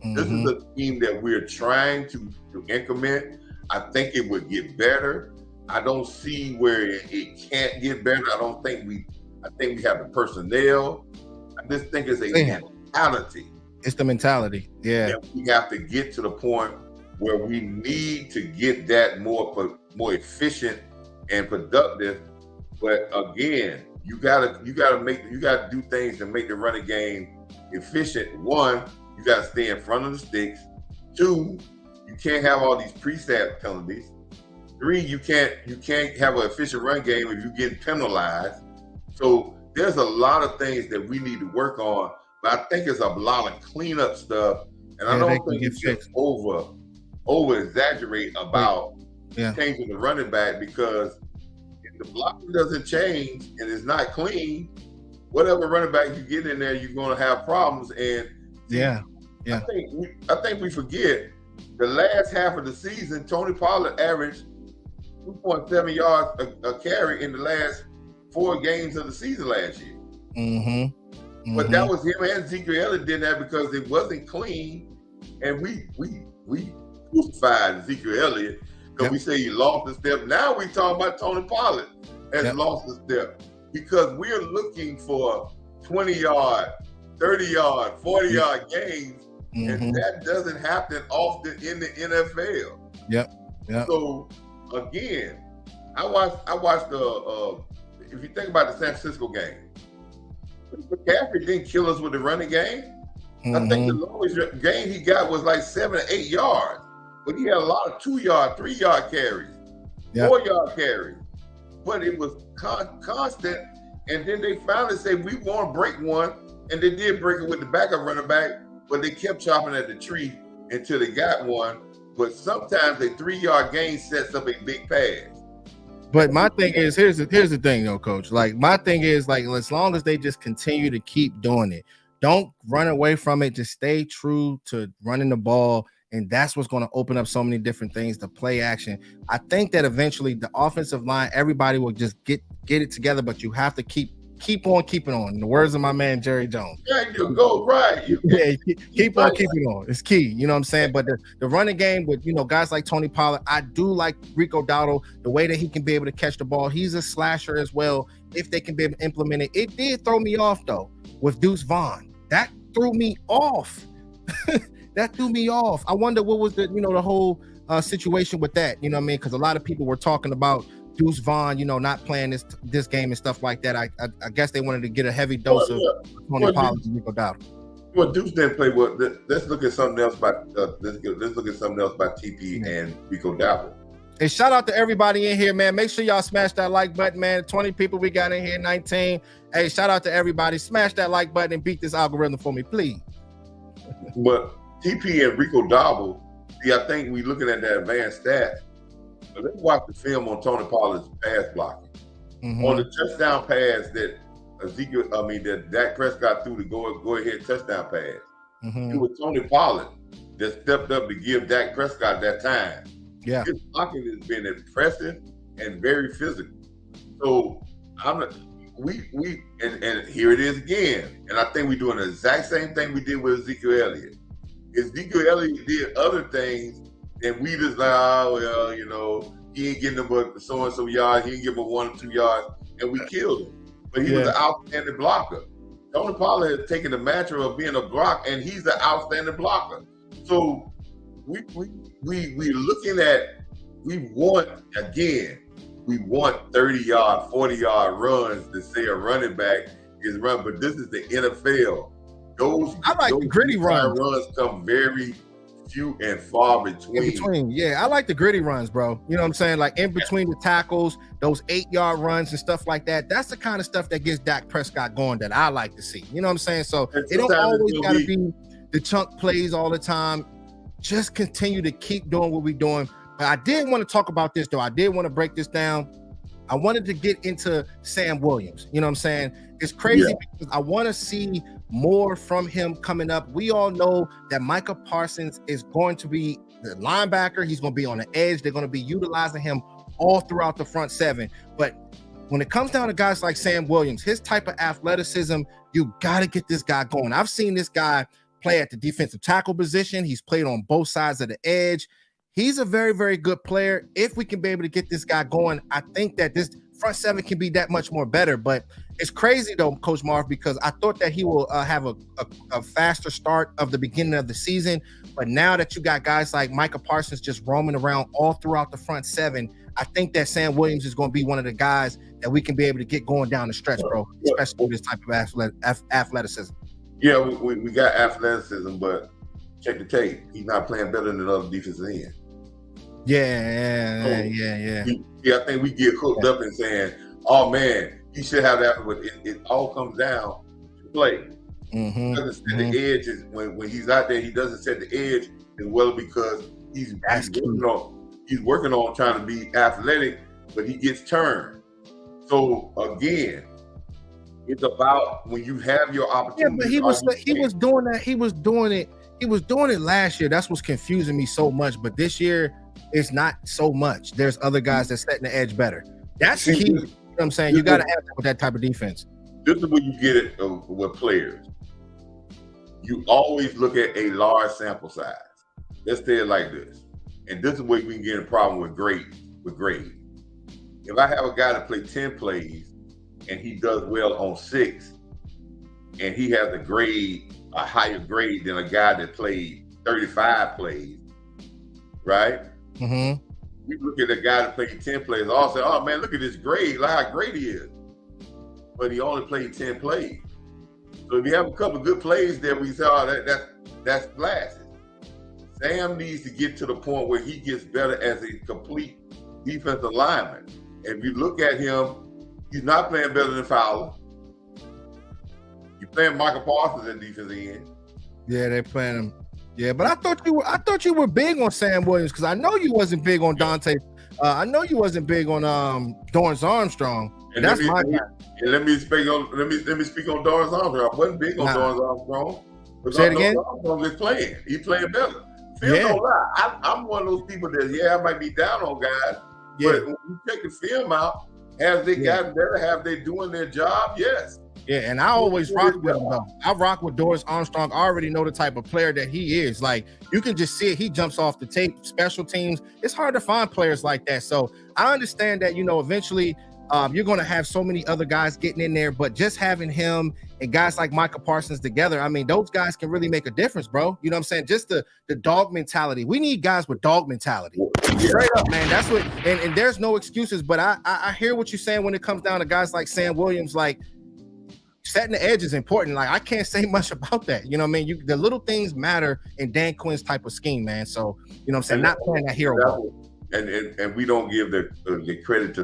Mm-hmm. This is a scheme that we're trying to implement. I think it would get better. I don't see where it can't get better. I think we have the personnel. I just think it's a mentality. It's the mentality. Yeah. We have to get to the point where we need to get that more efficient and productive. But again, you gotta do things to make the running game efficient. 1, you gotta stay in front of the sticks. 2, you can't have all these preset penalties. 3, you can't have an efficient run game if you're getting penalized. So there's a lot of things that we need to work on, but I think it's a lot of cleanup stuff, and I don't think we should over exaggerate about changing the running back, because if the blocking doesn't change and it's not clean, whatever running back you get in there, you're going to have problems. And I think we forget the last half of the season, Tony Pollard averaged 2.7 yards a carry in the last 4 games of the season last year. Mm-hmm. But that was him and Ezekiel Elliott did that because it wasn't clean, and we crucified Ezekiel Elliott because we say he lost a step. Now we talking about Tony Pollard has lost a step because we're looking for 20-yard, 30-yard, 40-yard games, and that doesn't happen often in the NFL. Yep. So again, I watched the. If you think about the San Francisco game, McCaffrey didn't kill us with the running game. Mm-hmm. I think the longest game he got was like 7 or 8 yards, but he had a lot of 2-yard, 3-yard carries, 4-yard carries. But it was constant, and then they finally said, we want to break one, and they did break it with the backup running back, but they kept chopping at the tree until they got one. But sometimes a 3-yard gain sets up a big pass. But my thing is, here's the thing though, Coach. Like, my thing is, like, as long as they just continue to keep doing it, don't run away from it. Just stay true to running the ball, and that's what's going to open up so many different things. The play action. I think that eventually the offensive line, everybody will just get it together. But you have to keep keep on keeping on. In the words of my man Jerry Jones. Yeah, you go right. Keep on keeping on. It's key. You know what I'm saying? But the running game with guys like Tony Pollard, I do like Rico Dowdle, the way that he can be able to catch the ball. He's a slasher as well. If they can be able to implement it. It did throw me off though with Deuce Vaughn. That threw me off. That threw me off. I wonder what was the whole situation with that. You know what I mean? Because a lot of people were talking about Deuce Vaughn, not playing this game and stuff like that. I guess they wanted to get a heavy dose of Tony Pollard and Rico Dowdle. Well, Deuce didn't play well. Let's look at something else about TP and Rico Dowdle. Hey, shout out to everybody in here, man. Make sure y'all smash that like button, man. 20 people we got in here, 19. Hey, shout out to everybody. Smash that like button and beat this algorithm for me, please. But TP and Rico Dowdle, I think we looking at that advanced stats. But let's watch the film on Tony Pollard's pass blocking. On the touchdown pass that that Dak Prescott threw to go ahead touchdown pass. It was Tony Pollard that stepped up to give Dak Prescott that time. Yeah, his blocking has been impressive and very physical. So we here it is again. And I think we're doing the exact same thing we did with Ezekiel Elliott. Ezekiel Elliott did other things, and we just he ain't getting them but so and so yards. He ain't give him 1 or 2 yards, and we killed him. But he was an outstanding blocker. Tony Pollard has taken the mantra of being a block, and he's an outstanding blocker. So we looking at, we want 30-yard, 40-yard runs to say a running back is run, but this is the NFL. I like the gritty runs. Runs come very few and far between. Yeah, I like the gritty runs, bro. You know what I'm saying? Like in between the tackles, those 8-yard runs and stuff like that. That's the kind of stuff that gets Dak Prescott going that I like to see. You know what I'm saying? So it don't always got to be the chunk plays all the time. Just continue to keep doing what we're doing. But I did want to talk about this, though. I did want to break this down. I wanted to get into Sam Williams. You know what I'm saying? It's crazy because I want to see more from him coming up. We all know that Micah Parsons is going to be the linebacker. He's going to be on the edge. They're going to be utilizing him all throughout the front seven. But when it comes down to guys like Sam Williams, his type of athleticism, you got to get this guy going. I've seen this guy play at the defensive tackle position. He's played on both sides of the edge. He's a very, very good player. If we can be able to get this guy going, I think that this front seven can be that much more better. But it's crazy, though, Coach Marv, because I thought that he will have a faster start of the beginning of the season. But now that you got guys like Micah Parsons just roaming around all throughout the front seven, I think that Sam Williams is going to be one of the guys that we can be able to get going down the stretch, bro, especially with this type of athleticism. Yeah, we got athleticism, but check the tape. He's not playing better than the other defensive end. Yeah. I think we get hooked up in saying, "Oh man, he should have that." But it all comes down to play. He doesn't set the edge when he's out there. He doesn't set the edge as well because he's working on trying to be athletic, but he gets turned. So again, it's about when you have your opportunity. Yeah, but he was doing that. He was doing it last year. That's what's confusing me so much. But this year, it's not so much. There's other guys that's setting the edge better. That's key. You know what I'm saying? You got to have that with that type of defense. This is where you get it with players. You always look at a large sample size. Let's say it like this. And this is where we can get a problem with grade. If I have a guy that plays 10 plays and he does well on 6, and he has a higher grade than a guy that played 35 plays, right? We look at a guy that played 10 plays, all say, "Oh man, look at this grade, look how great he is." But he only played 10 plays. So if you have a couple of good plays there, we say, "Oh, that's flashes." Sam needs to get to the point where he gets better as a complete defensive lineman. If you look at him, he's not playing better than Fowler. You're playing Michael Parsons at defensive end. Yeah, they're playing him. Yeah, but I thought you were big on Sam Williams because I know you wasn't big on Dante. I know you wasn't big on Dorrance Armstrong. And that's my guy. And let me speak on Dorrance Armstrong. I wasn't big on Dorrance Armstrong. Say it again. Armstrong is playing. He's playing better. Don't lie. I'm one of those people that I might be down on guys, but when you take the film out, Have they gotten better? Have they doing their job? Yes. Yeah, and I always rock with him though. I rock with Doris Armstrong. I already know the type of player that he is. Like, you can just see it. He jumps off the tape, special teams. It's hard to find players like that. So I understand that, eventually you're going to have so many other guys getting in there, but just having him and guys like Micah Parsons together, I mean, those guys can really make a difference, bro. You know what I'm saying? Just the dog mentality. We need guys with dog mentality. Straight up, man. That's what, and there's no excuses, but I hear what you're saying when it comes down to guys like Sam Williams. Like, setting the edge is important. Like, I can't say much about that. You know what I mean? The little things matter in Dan Quinn's type of scheme, man. So, you know what I'm saying? Not playing that hero role. And we don't give the credit to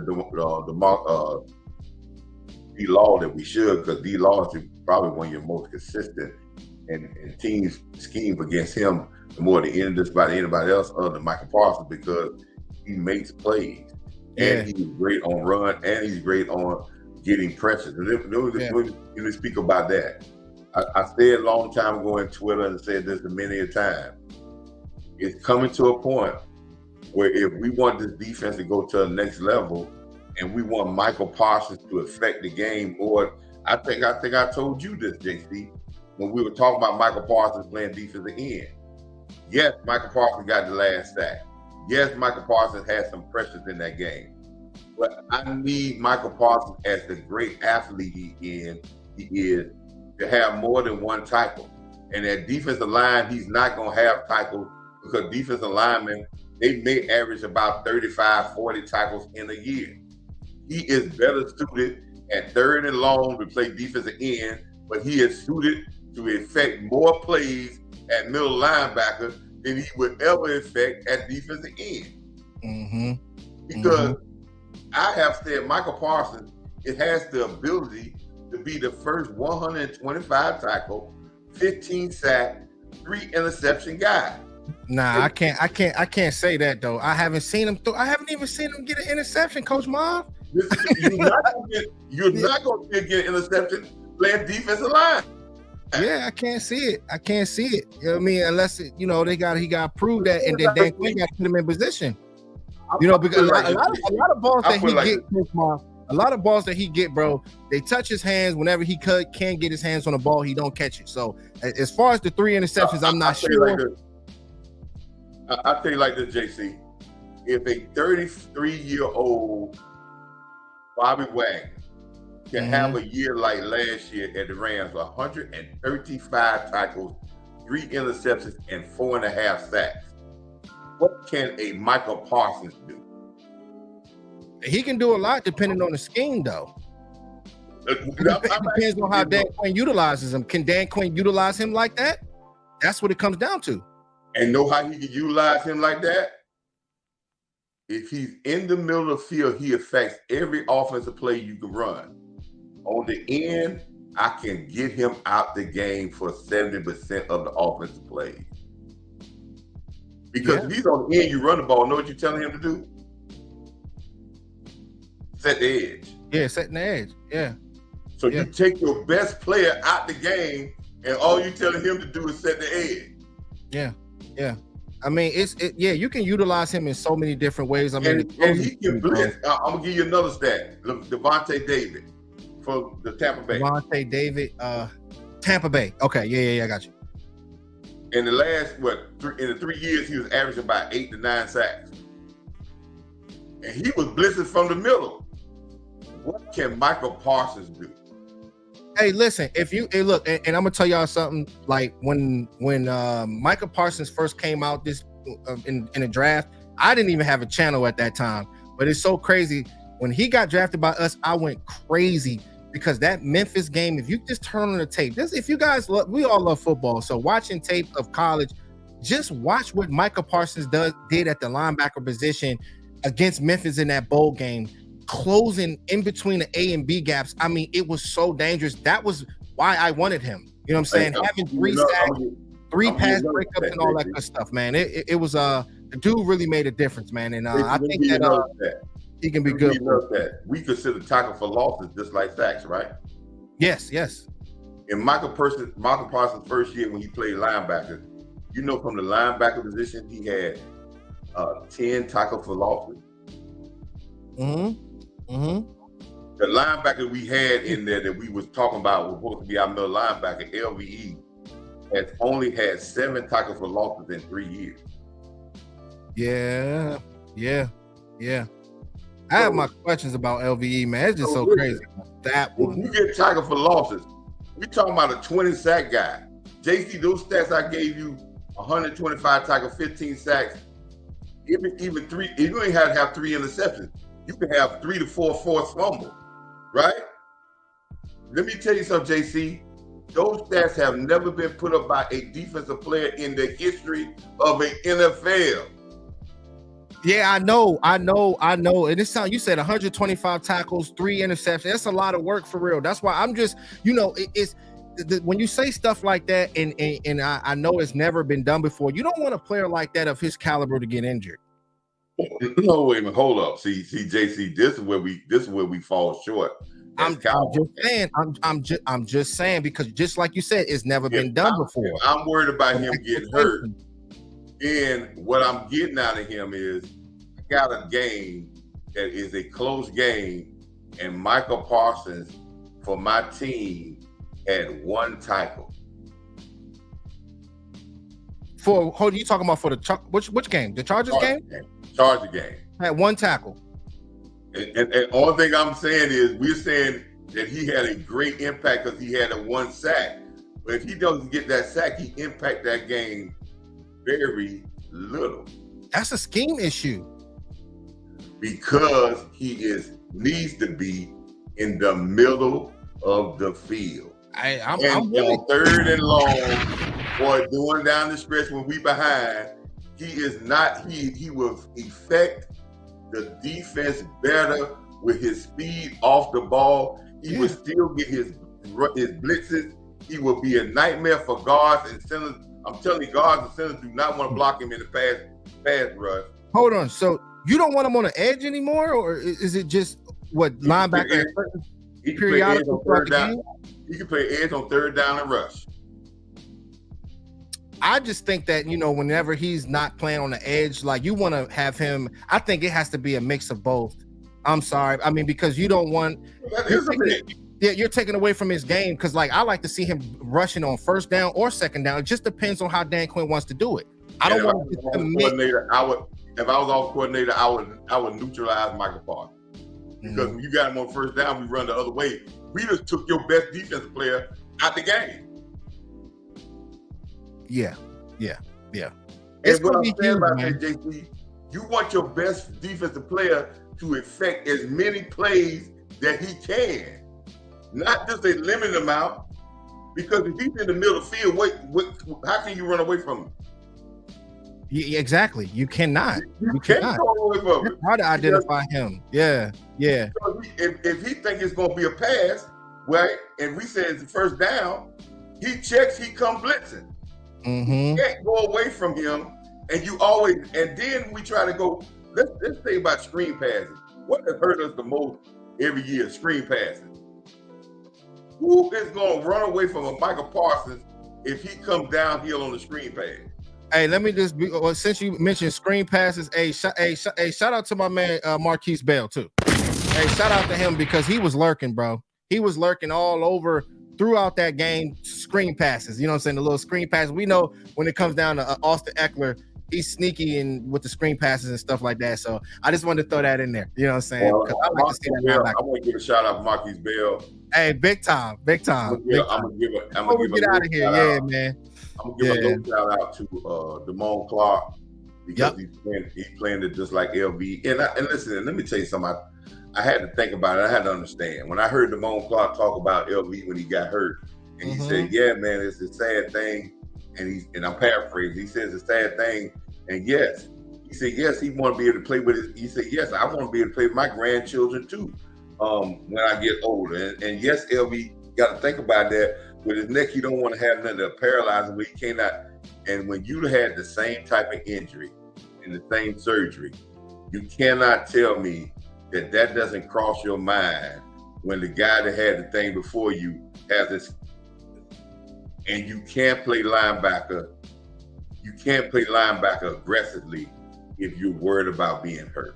D-Law that we should, because D-Law is probably one of your most consistent and teams scheme against him more than anybody else other than Michael Parsons, because he makes plays. And he's great on run, and he's great on getting pressure. Let me speak about that. I said a long time ago on Twitter, and said this many a time. It's coming to a point where if we want this defense to go to the next level, and we want Michael Parsons to affect the game, or I think I told you this, JC, when we were talking about Michael Parsons playing defensive end. Yes, Michael Parsons got the last sack. Yes, Michael Parsons had some pressures in that game. But I need Michael Parsons, as the great athlete he is, to have more than one tackle. And that defensive line, he's not going to have tackles, because defensive linemen, they may average about 35, 40 tackles in a year. He is better suited at third and long to play defensive end, but he is suited to effect more plays at middle linebacker than he would ever effect at defensive end. Because I have said Michael Parsons, it has the ability to be the first 125 tackle, 15 sack, 3 interception guy. Nah, I can't say that though. I haven't seen him even seen him get an interception, Coach Marv. You're not going to get an interception playing defensive line. Yeah, I can't see it. You know what I mean? Unless he got to prove that, and then Dan Quinn got to put him in position. Because a lot of balls that he get, a lot of balls that he get, bro, they touch his hands whenever he can't get his hands on the ball, he don't catch it. So as far as the 3 interceptions, I'm not sure. I'll tell you like this, JC. If a 33-year-old Bobby Wagner can have a year like last year at the Rams, 135 tackles, 3 interceptions, and 4.5 sacks, what can a Michael Parsons do? He can do a lot depending on the scheme, though. It depends on how Dan Quinn utilizes him. Can Dan Quinn utilize him like that? That's what it comes down to. And know how he can utilize him like that? If he's in the middle of the field, he affects every offensive play you can run. On the end, I can get him out the game for 70% of the offensive plays. Because if he's on the end, you run the ball, know what you're telling him to do? Set the edge. Yeah, setting the edge. Yeah. So you take your best player out the game, and all you're telling him to do is set the edge. Yeah. Yeah. I mean, you can utilize him in so many different ways. I mean, and he can blitz. I'm gonna give you another stat. Devontae David for the Tampa Bay. Devontae David, Tampa Bay. Okay, yeah, I got you. In the last in the 3 years, he was averaging about 8 to 9 sacks, and he was blitzing from the middle. What can Michael Parsons do? Hey, listen, look, and I'm gonna tell y'all something. Like when Michael Parsons first came out in the draft, I didn't even have a channel at that time. But it's so crazy. When he got drafted by us, I went crazy because that Memphis game, if you just turn on the tape, if you guys we all love football. So watching tape of college, just watch what Michael Parsons did at the linebacker position against Memphis in that bowl game, closing in between the A and B gaps. I mean, it was so dangerous. That was why I wanted him. You know what I'm saying? Having 3 sacks, 3 pass breakups, and all that good stuff, man. It was the dude really made a difference, man. And I think that he can be good. We consider tackle for losses just like sacks, right? Yes. In Michael Parsons' first year when he played linebacker, from the linebacker position, he had 10 tackle for losses. The linebacker we had in there that we was talking about was supposed to be our middle linebacker, LVE, has only had 7 tackles for losses in 3 years. Yeah. I have my questions about LVE, man. It's just so crazy. That one. If you get tackled for losses, we talking about a 20-sack guy. JC, those stats I gave you, 125 tackles, 15 sacks, even 3, you don't even have to have 3 interceptions. You can have 3 to 4 forced fumbles, right? Let me tell you something, JC. Those stats have never been put up by a defensive player in the history of an NFL. Yeah, I know. And it sounds, you said 125 tackles, 3 interceptions. That's a lot of work for real. That's why I'm just, it's when you say stuff like that, and I know it's never been done before. You don't want a player like that of his caliber to get injured. No, wait a minute, hold up. See, JC, this is where we fall short. I'm just saying because just like you said, it's never been done before. I'm worried about him getting hurt. And what I'm getting out of him is I got a game that is a close game, and Michael Parsons for my team had 1 tackle. For hold, you talking about for the which game? The Chargers game? Charger game. Had 1 tackle. And only thing I'm saying is we're saying that he had a great impact because he had a 1 sack. But if he doesn't get that sack, he impact that game very little. That's a scheme issue. Because he needs to be in the middle of the field. I'm really... on 3rd and long, or doing down the stretch when we behind, he is not. He will affect the defense better with his speed off the ball. He will still get his blitzes. He will be a nightmare for guards and centers. I'm telling you, guards and centers do not want to block him in the pass rush. Hold on. So you don't want him on the edge anymore, or is it just what linebacker? He can play edge on 3rd down. He can play edge on 3rd down and rush. I just think that, whenever he's not playing on the edge, like you want to have him. I think it has to be a mix of both. I'm sorry. I mean, because you don't want. You're taking away from his game because, like, I like to see him rushing on 1st down or 2nd down. It just depends on how Dan Quinn wants to do it. I don't want to commit. If I was off coordinator, I would neutralize Michael Parsons because when you got him on 1st down, we run the other way. We just took your best defensive player out the game. Yeah. It's what I'm saying about that, JC. You want your best defensive player to effect as many plays that he can. Not just a limited amount, because if he's in the middle of the field, how can you run away from him? Yeah, exactly. You cannot. You cannot run away from him. It's hard to identify him. Yeah. If he thinks it's going to be a pass, right, and we say it's the 1st down, he checks, he come blitzing. You can't go away from him, and then we try to go. Let's think about screen passes. What has hurt us the most every year? Screen passes. Who is going to run away from a Michael Parsons if he comes downhill on the screen pass? Hey, let me just since you mentioned screen passes, shout out to my man Marquise Bell too. Hey, shout out to him because he was lurking, bro. He was lurking all over throughout that game. Screen passes, you know what I'm saying? The little screen passes. We know when it comes down to Austin Eckler, he's sneaky and with the screen passes and stuff like that. So I just wanted to throw that in there. You know what I'm saying? Well, I like to see that. I want to give a shout out to Marquise Bell. Hey, big time. I'm gonna give get out of here, man. I'm gonna give a little shout out to Damone Clark because he's playing it just like LV. And listen, let me tell you something. I had to think about it. I had to understand. When I heard Damone Clark talk about LV when he got hurt, and he said, "Yeah, man, it's a sad thing," and I'm paraphrasing. He says it's a sad thing, and yes, he said yes, he want to be able to play with it. He said yes, I want to be able to play with my grandchildren too. When I get older, and yes, LV got to think about that. With his neck, you don't want to have nothing to paralyze him where he cannot. And when you had the same type of injury and the same surgery, you cannot tell me that doesn't cross your mind when the guy that had the thing before you has this, and you can't play linebacker. You can't play linebacker aggressively if you're worried about being hurt.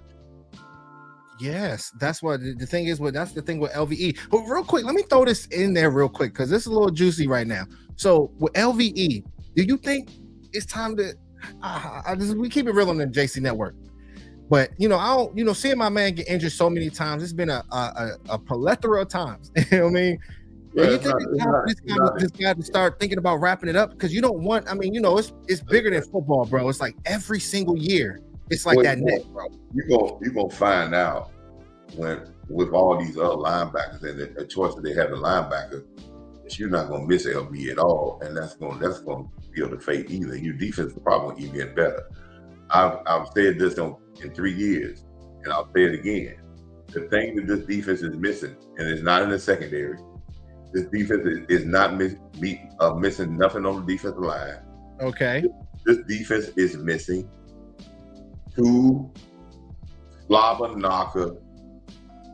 Yes, that's what the thing is. That's the thing with LVE. But real quick, let me throw this in there real quick because this is a little juicy right now. So with LVE, do you think it's time to? We keep it real on the JC Network, but I don't. Seeing my man get injured so many times, it's been a plethora of times. You know what I mean? Yeah, Do you think it's time for this guy to start thinking about wrapping it up? Because you don't want. It's bigger than football, bro. It's like every single year. It's like that net, bro. You're gonna find out when with all these other linebackers and the choice that they have the linebacker, that you're not gonna miss LB at all, and that's gonna feel the fate either. Your defense is probably even get better. I've said this in 3 years, and I'll say it again. The thing that this defense is missing, and it's not in the secondary. This defense is not missing nothing on the defensive line. Okay. This defense is missing 2 slobber knocker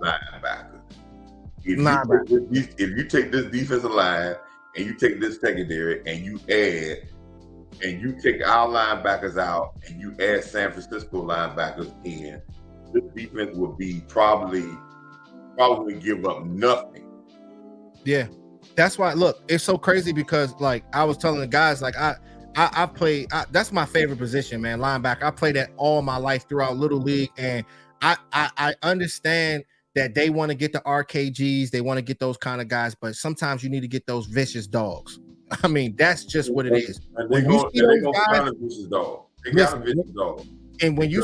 linebackers. If you take this defensive line and you take this secondary and you take our linebackers out and you add San Francisco linebackers in, this defense would be probably give up nothing. Yeah, that's why. Look, it's so crazy because like I was telling the guys, like I play. That's my favorite position, man. Linebacker. I played that all my life throughout Little League, and I understand that they want to get the RKGs, they want to get those kind of guys, but sometimes you need to get those vicious dogs. I mean, that's just what it is. When you see those guys, vicious dog. They got a vicious dog. And when you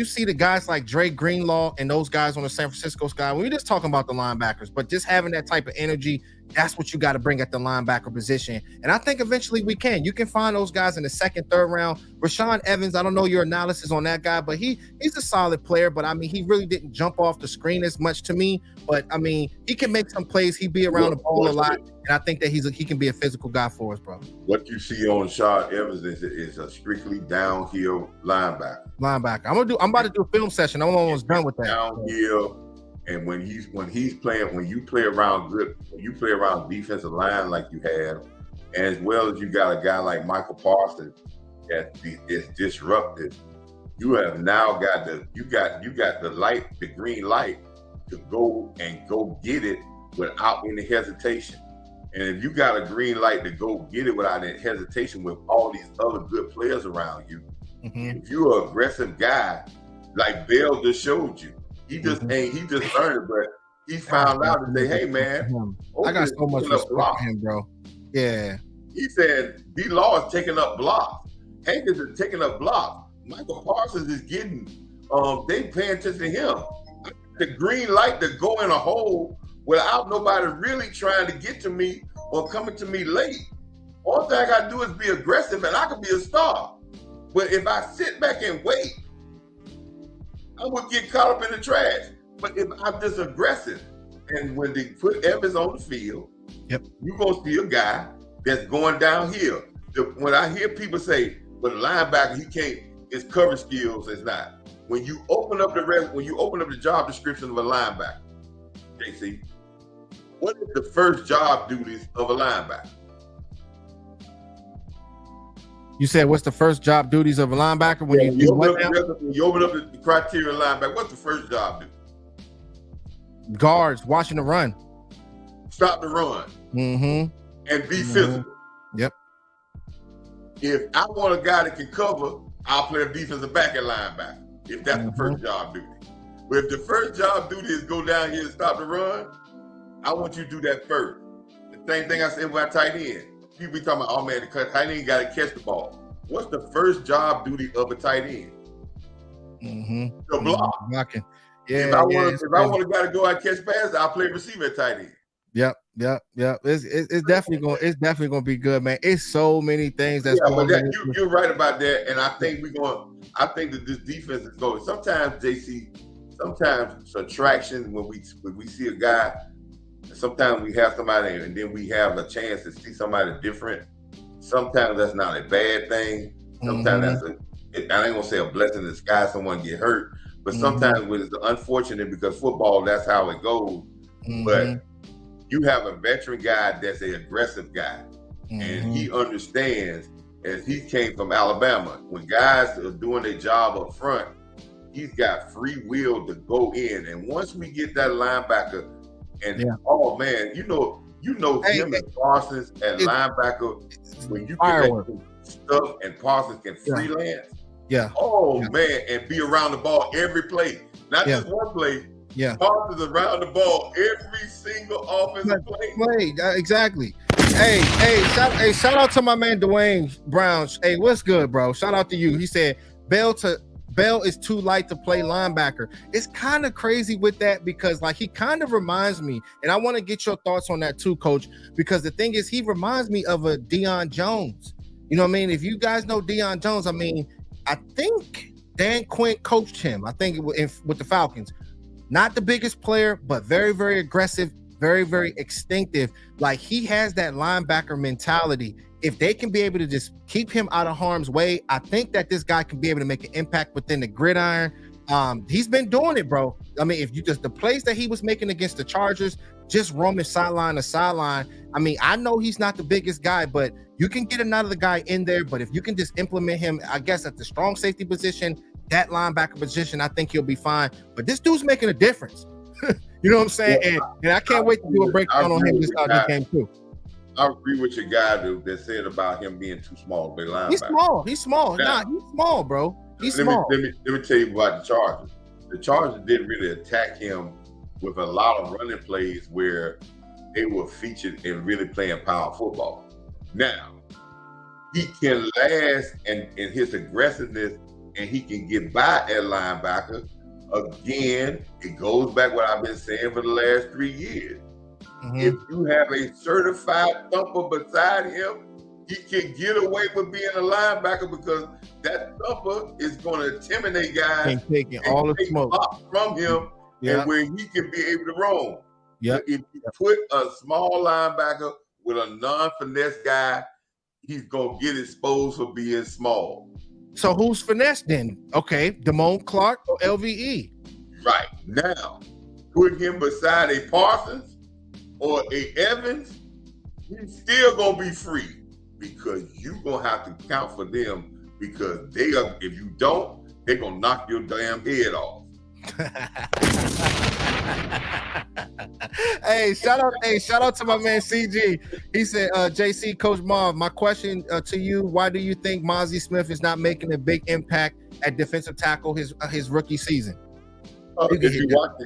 see the guys like Dre Greenlaw and those guys on the San Francisco sky, we're just talking about the linebackers, but just having that type of energy, that's what you got to bring at the linebacker position. And I think eventually we can. You can find those guys in the second, third round. Rashaan Evans, I don't know your analysis on that guy, but he's a solid player. But I mean, he really didn't jump off the screen as much to me. But I mean, he can make some plays. He'd be around the ball a lot. And I think that he can be a physical guy for us, bro. What you see on Rashaan Evans is a strictly downhill linebacker. I'm about to do a film session. I'm almost done with that. Downhill. And when you play around defensive line like you have, and as well as you got a guy like Michael Parsons that is disruptive, you have now got the light, the green light to go get it without any hesitation. And if you got a green light to go get it without any hesitation with all these other good players around you, if you're an aggressive guy, like Bell just showed you, he just learned it, but he found out and say, hey man, I got so much respect for him, bro. Yeah. He said, D-Law is taking up blocks. Hankins is taking up blocks. Michael Parsons is getting, they paying attention to him. The green light to go in a hole without nobody really trying to get to me or coming to me late. All thing I got to do is be aggressive and I can be a star. But if I sit back and wait, I would get caught up in the trash. But if I'm just aggressive, and when they put Evans on the field, you're going to see a guy that's going downhill. When I hear people say, but a linebacker, his coverage skills is not. When you open up the job description of a linebacker, JC, what is the first job duties of a linebacker? You said what's the first job duties of a linebacker when you open up the criteria of linebacker? What's the first job duty? Guards watching the run, stop the run, and be physical. Yep. If I want a guy that can cover, I'll play a defensive back at linebacker. If that's the first job duty. But if the first job duty is go down here and stop the run, I want you to do that first. The same thing I said with tight end. People be talking about, oh man, the tight end got to catch the ball. What's the first job duty of a tight end? The block. Blocking. Yeah. If I want a guy to go out and catch passes, I'll play receiver at tight end. Yep. It's definitely gonna be good, man. It's so many things that's going on. You're right about that, and I think that this defense is going. Sometimes JC, subtraction when we see a guy. Sometimes we have somebody, and then we have a chance to see somebody different. Sometimes that's not a bad thing. Sometimes I ain't gonna say a blessing in disguise. Someone get hurt, but sometimes it's unfortunate because football, that's how it goes. But you have a veteran guy that's an aggressive guy, and he understands. As he came from Alabama, when guys are doing their job up front, he's got free will to go in. And once we get that linebacker, and oh man, you know him and Parsons at linebacker, when you get that stuff and Parsons can freelance. Yeah. Oh man, and be around the ball every play, not just one play. Yeah. Parsons around the ball every single offensive play. Exactly. Hey, shout out to my man Dwayne Brown. Hey, what's good, bro? Shout out to you. He said Bell is too light to play linebacker. It's kind of crazy with that because like he kind of reminds me, and I want to get your thoughts on that too, Coach, because the thing is he reminds me of a Deion Jones. You know what I mean? If you guys know Deion Jones, I mean, I think Dan Quinn coached him. I think with the Falcons. Not the biggest player, but very, very aggressive, very, very instinctive. Like he has that linebacker mentality. If they can be able to just keep him out of harm's way, I think that this guy can be able to make an impact within the gridiron. He's been doing it, bro. I mean, if you just the plays that he was making against the Chargers, just roaming sideline to sideline. I mean, I know he's not the biggest guy, but you can get another guy in there. But if you can just implement him, I guess at the strong safety position, that linebacker position, I think he'll be fine. But this dude's making a difference. You know what I'm saying? Yeah, and I can't wait to do a breakdown on him this game too. I agree with your guy that said about him being too small to play linebacker. He's small. Now, he's small, bro. He's small. Let me tell you about the Chargers. The Chargers didn't really attack him with a lot of running plays where they were featured in really playing power football. Now, he can last in his aggressiveness and he can get by at linebacker. Again, it goes back what I've been saying for the last 3 years. Mm-hmm. If you have a certified thumper beside him, he can get away with being a linebacker because that thumper is going to intimidate guys and taking all the smoke from him, and where he can be able to roam. If you put a small linebacker with a non-finesse guy, he's going to get exposed for being small. So who's finesse then? Okay, Damone Clark or LVE? Right. Now, put him beside a Parsons or a Evans, he's still going to be free because you're going to have to count for them because they are, if you don't, they're going to knock your damn head off. Shout out to my man CG. He said, JC, Coach Marv, my question to you, why do you think Mozzie Smith is not making a big impact at defensive tackle his rookie season? If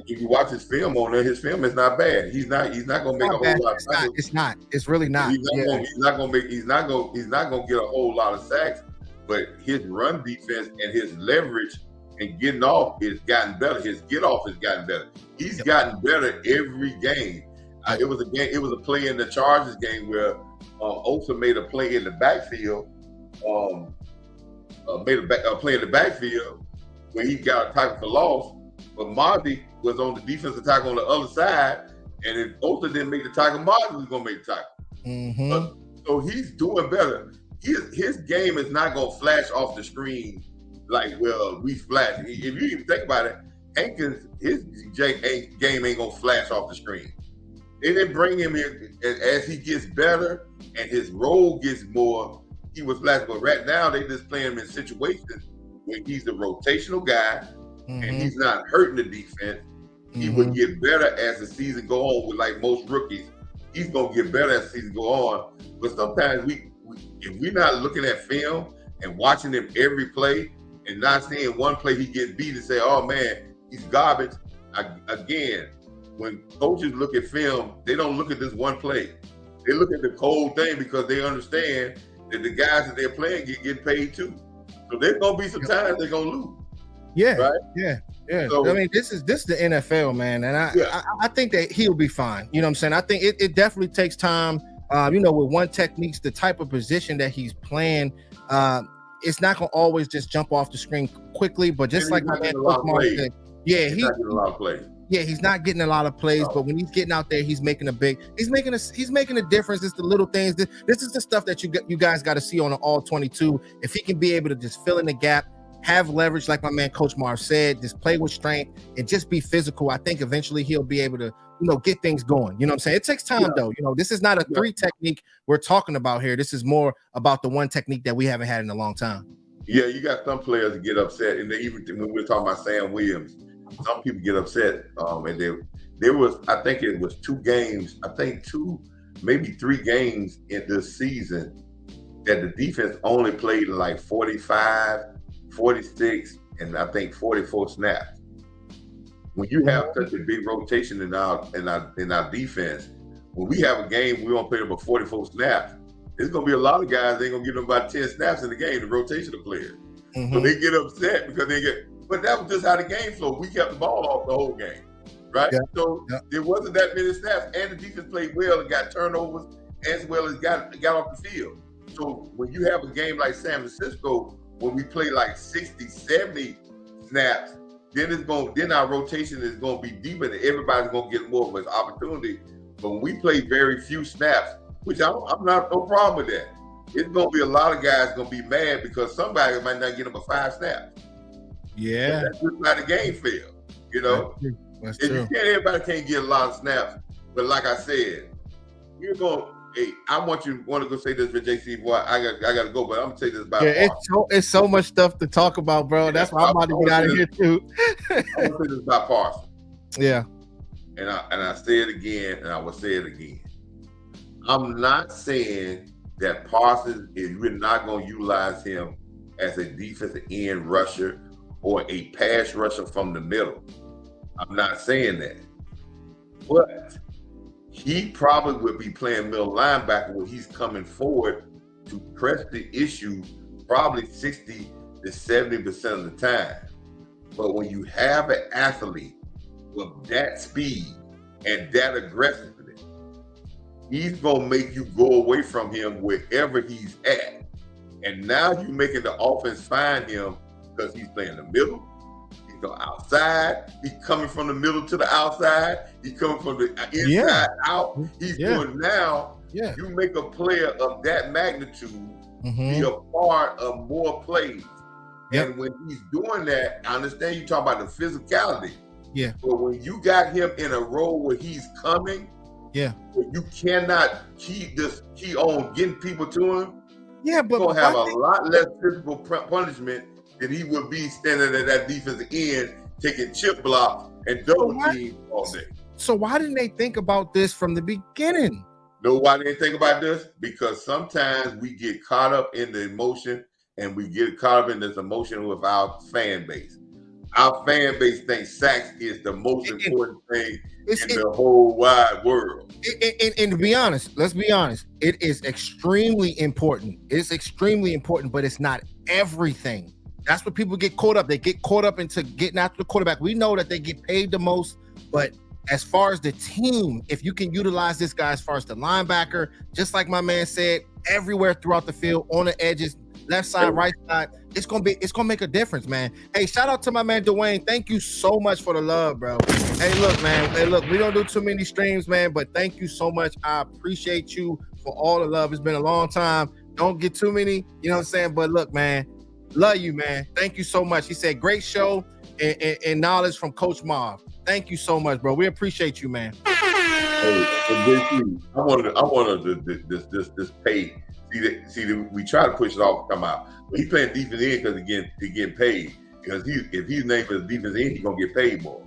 you watch his film on there, his film is not bad. He's not going to make a whole lot of sacks. It's not. It's really not. He's not going to get a whole lot of sacks, but his run defense and his leverage and getting off has gotten better. His get off has gotten better. He's gotten better every game. It was a play in the Chargers game where Osa made a play in the backfield. Made a play in the backfield where he got a tackle for loss. But Mozzie was on the defensive tackle on the other side, and if Osa didn't make the tackle, Mozzie was going to make the tackle. Mm-hmm. So he's doing better. His game is not going to flash off the screen like, well, we flash. If you even think about it, Hankins, his game ain't going to flash off the screen. They didn't bring him in as he gets better and his role gets more, he was flash. But right now, they just play him in situations where he's the rotational guy, and he's not hurting the defense. He would get better as the season go on with like most rookies. He's going to get better as the season go on. But sometimes if we're not looking at film and watching him every play and not seeing one play he gets beat and say, oh man, he's garbage. Again, when coaches look at film, they don't look at this one play. They look at the whole thing because they understand that the guys that they're playing get paid too. So there's going to be some times they're going to lose. Yeah, right? Yeah. So, I mean, this is the NFL, man, and I think that he'll be fine. You know what I'm saying? I think it definitely takes time. With one techniques, the type of position that he's playing, it's not gonna always just jump off the screen quickly. But just like my man Coach Mark said, he's not getting a lot of plays. Yeah, he's not getting a lot of plays, but when he's getting out there, he's making a difference. It's the little things. This is the stuff that you guys got to see on an all 22. If he can be able to just fill in the gap, have leverage, like my man Coach Marv said, just play with strength and just be physical, I think eventually he'll be able to, get things going. You know what I'm saying? It takes time though. This is not a 3 technique we're talking about here. This is more about the one technique that we haven't had in a long time. Yeah, you got some players that get upset, and they, even when we were talking about Sam Williams, some people get upset. And there was, I think it was 2 games, I think 2, maybe 3 games in this season that the defense only played like 45, 46, and I think 44 snaps. When you have such a big rotation in our defense, when we have a game, we don't play them but 44 snaps. There's gonna be a lot of guys. They're gonna give them about 10 snaps in the game. The rotation of players, so they get upset because they get. But that was just how the game flowed. We kept the ball off the whole game, right? Yeah. So there wasn't that many snaps, and the defense played well and got turnovers as well as got off the field. So when you have a game like San Francisco, when we play like 60, 70 snaps, then our rotation is gonna be deeper, and everybody's gonna get more of an opportunity. But when we play very few snaps, which I'm not no problem with that, it's gonna be a lot of guys gonna be mad because somebody might not get them a 5 snaps. Yeah, that's just how the game feel, you know. That's true. Everybody can't get a lot of snaps, but like I said, you're going. Hey, I want to go say this for JC. Boy, I got to go, but I'm gonna say this about. Yeah, it's so much stuff to talk about, bro. Yeah, that's why I'm about to get out of here too. I'm gonna say this about Parsons. Yeah, and I say it again, and I will say it again. I'm not saying that Parsons we're not going to utilize him as a defensive end rusher or a pass rusher from the middle. I'm not saying that. But he probably would be playing middle linebacker when he's coming forward to press the issue probably 60 to 70% of the time. But when you have an athlete with that speed and that aggressiveness, he's going to make you go away from him wherever he's at. And now you're making the offense find him because he's playing the middle. He's going outside. He's coming from the middle to the outside. He's coming from the inside out. He's doing now. Yeah. You make a player of that magnitude be a part of more plays. Yep. And when he's doing that, I understand you talk about the physicality. Yeah. But when you got him in a role where he's coming, you cannot key on getting people to him. Yeah, but you're gonna have a lot less physical punishment than he would be standing at that defensive end taking chip blocks and double teams all day. So why didn't they think about this from the beginning? No, why didn't they think about this? Because sometimes we get caught up in the emotion, and we get caught up in this emotion with our fan base. Our fan base thinks sacks is the most important thing in the whole wide world. And to be honest, let's be honest, it is extremely important. It's extremely important, but it's not everything. That's what people get caught up. They get caught up into getting after the quarterback. We know that they get paid the most, but as far as the team, if you can utilize this guy as far as the linebacker, just like my man said, everywhere throughout the field, on the edges, left side, right side, it's gonna make a difference, man. Hey, shout out to my man Dwayne. Thank you so much for the love, bro. Hey, look, man. Hey, look, we don't do too many streams, man, but thank you so much. I appreciate you for all the love. It's been a long time. Don't get too many, you know what I'm saying? But look, man, love you, man. Thank you so much. He said, great show and knowledge from Coach Marv. Thank you so much, bro. We appreciate you, man. Hey, JC, I wanted this pay. See, we try to push it off to come out. But he's playing defense end because he getting paid. Because if he's named for the defense end, he's gonna get paid more.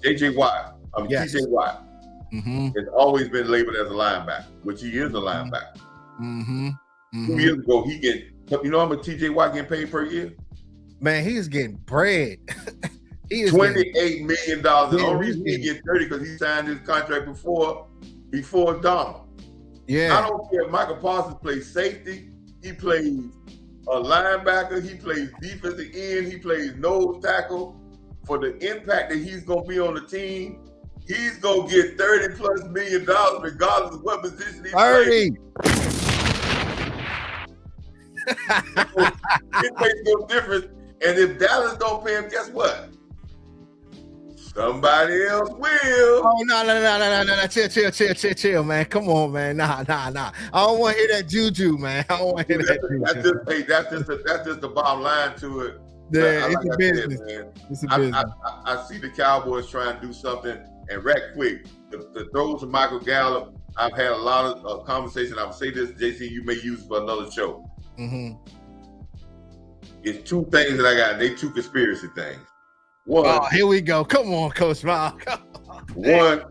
TJ Watt has always been labeled as a linebacker, which he is a linebacker. 2 years ago, you know how much TJ Watt getting paid per year? Man, he is getting bread. He is $28 million. The only reason he get 30 because he signed his contract before Donald. Yeah. I don't care if Michael Parsons plays safety, he plays a linebacker, he plays defensive end, he plays nose tackle. For the impact that he's gonna be on the team, he's gonna get $30+ million regardless of what position he plays. It makes no difference. And if Dallas don't pay him, guess what? Somebody else will. Oh, no. Chill, man. Come on, man. Nah. I don't want to hear that juju, man. I don't want to hear that juju. That's just the bottom line to it. Yeah, it's a business. It's a business. I see the Cowboys trying to do something, and right quick, the throws to Michael Gallup, I've had a lot of conversation. I would say this, JC, you may use for another show. It's two things that I got. They two conspiracy things. One. Oh, here we go. Come on, Coach Miles. One,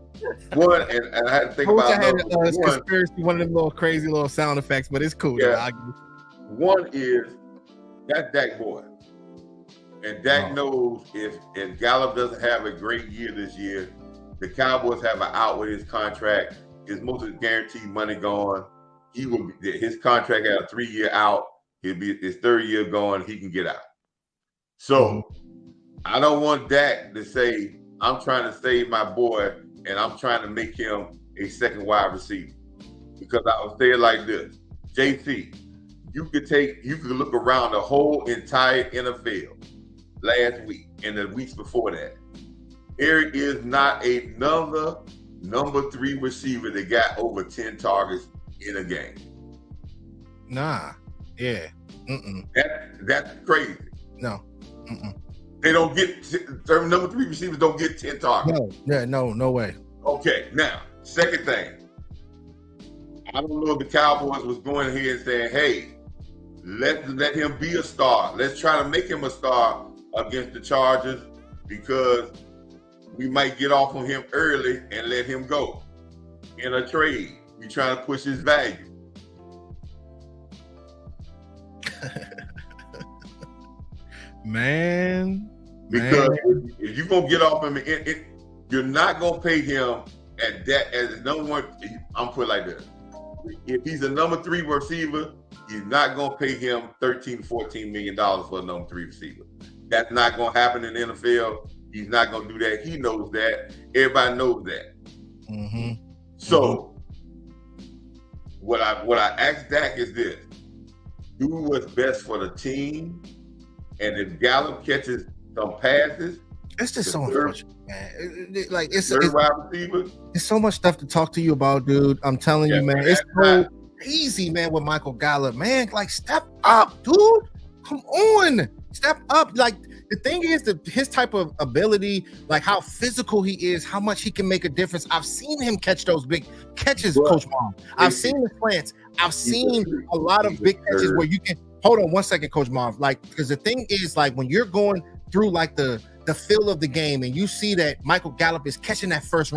and I had to think about I had one. conspiracy, one of them little crazy little sound effects, but it's cool. Yeah. One is that's Dak boy. And Dak knows if Gallup doesn't have a great year this year, the Cowboys have an out with his contract. His most of his guaranteed money gone. His contract had a 3-year out. He'll be his 3rd year going. He can get out. So I don't want Dak to say, I'm trying to save my boy and I'm trying to make him a second wide receiver. Because I would say it like this. JC, you could look around the whole entire NFL last week and the weeks before that. There is not another number 3 receiver that got over 10 targets in a game. Nah. Yeah. That's crazy. No. They don't get number 3 receivers don't get 10 targets. No way. Okay, now, second thing. I don't know if the Cowboys was going here and saying, hey, let him be a star. Let's try to make him a star against the Chargers because we might get off on him early and let him go in a trade. We trying to push his value. Man. Because if you're gonna get off him, you're not gonna pay him at that as number 1. I'm put it like this: if he's a number 3 receiver, you're not gonna pay him $13-14 million for a number 3 receiver. That's not gonna happen in the NFL. He's not gonna do that. He knows that. Everybody knows that. So what I asked Dak is this: do what's best for the team, and if Gallup catches some passes, it's just so unfortunate, man. It's wide receiver. It's so much stuff to talk to you about, dude. I'm telling you, man. It's so easy, man, with Michael Gallup, man. Like, step up, dude. Come on, step up. Like, the thing is his type of ability, like how physical he is, how much he can make a difference. I've seen him catch those big catches, Coach Mom. I've seen the slants. I've seen a lot of big catches where you can hold on one second, Coach Mom. Like, because the thing is, like, when you're going through like the feel of the game and you see that Michael Gallup is catching that first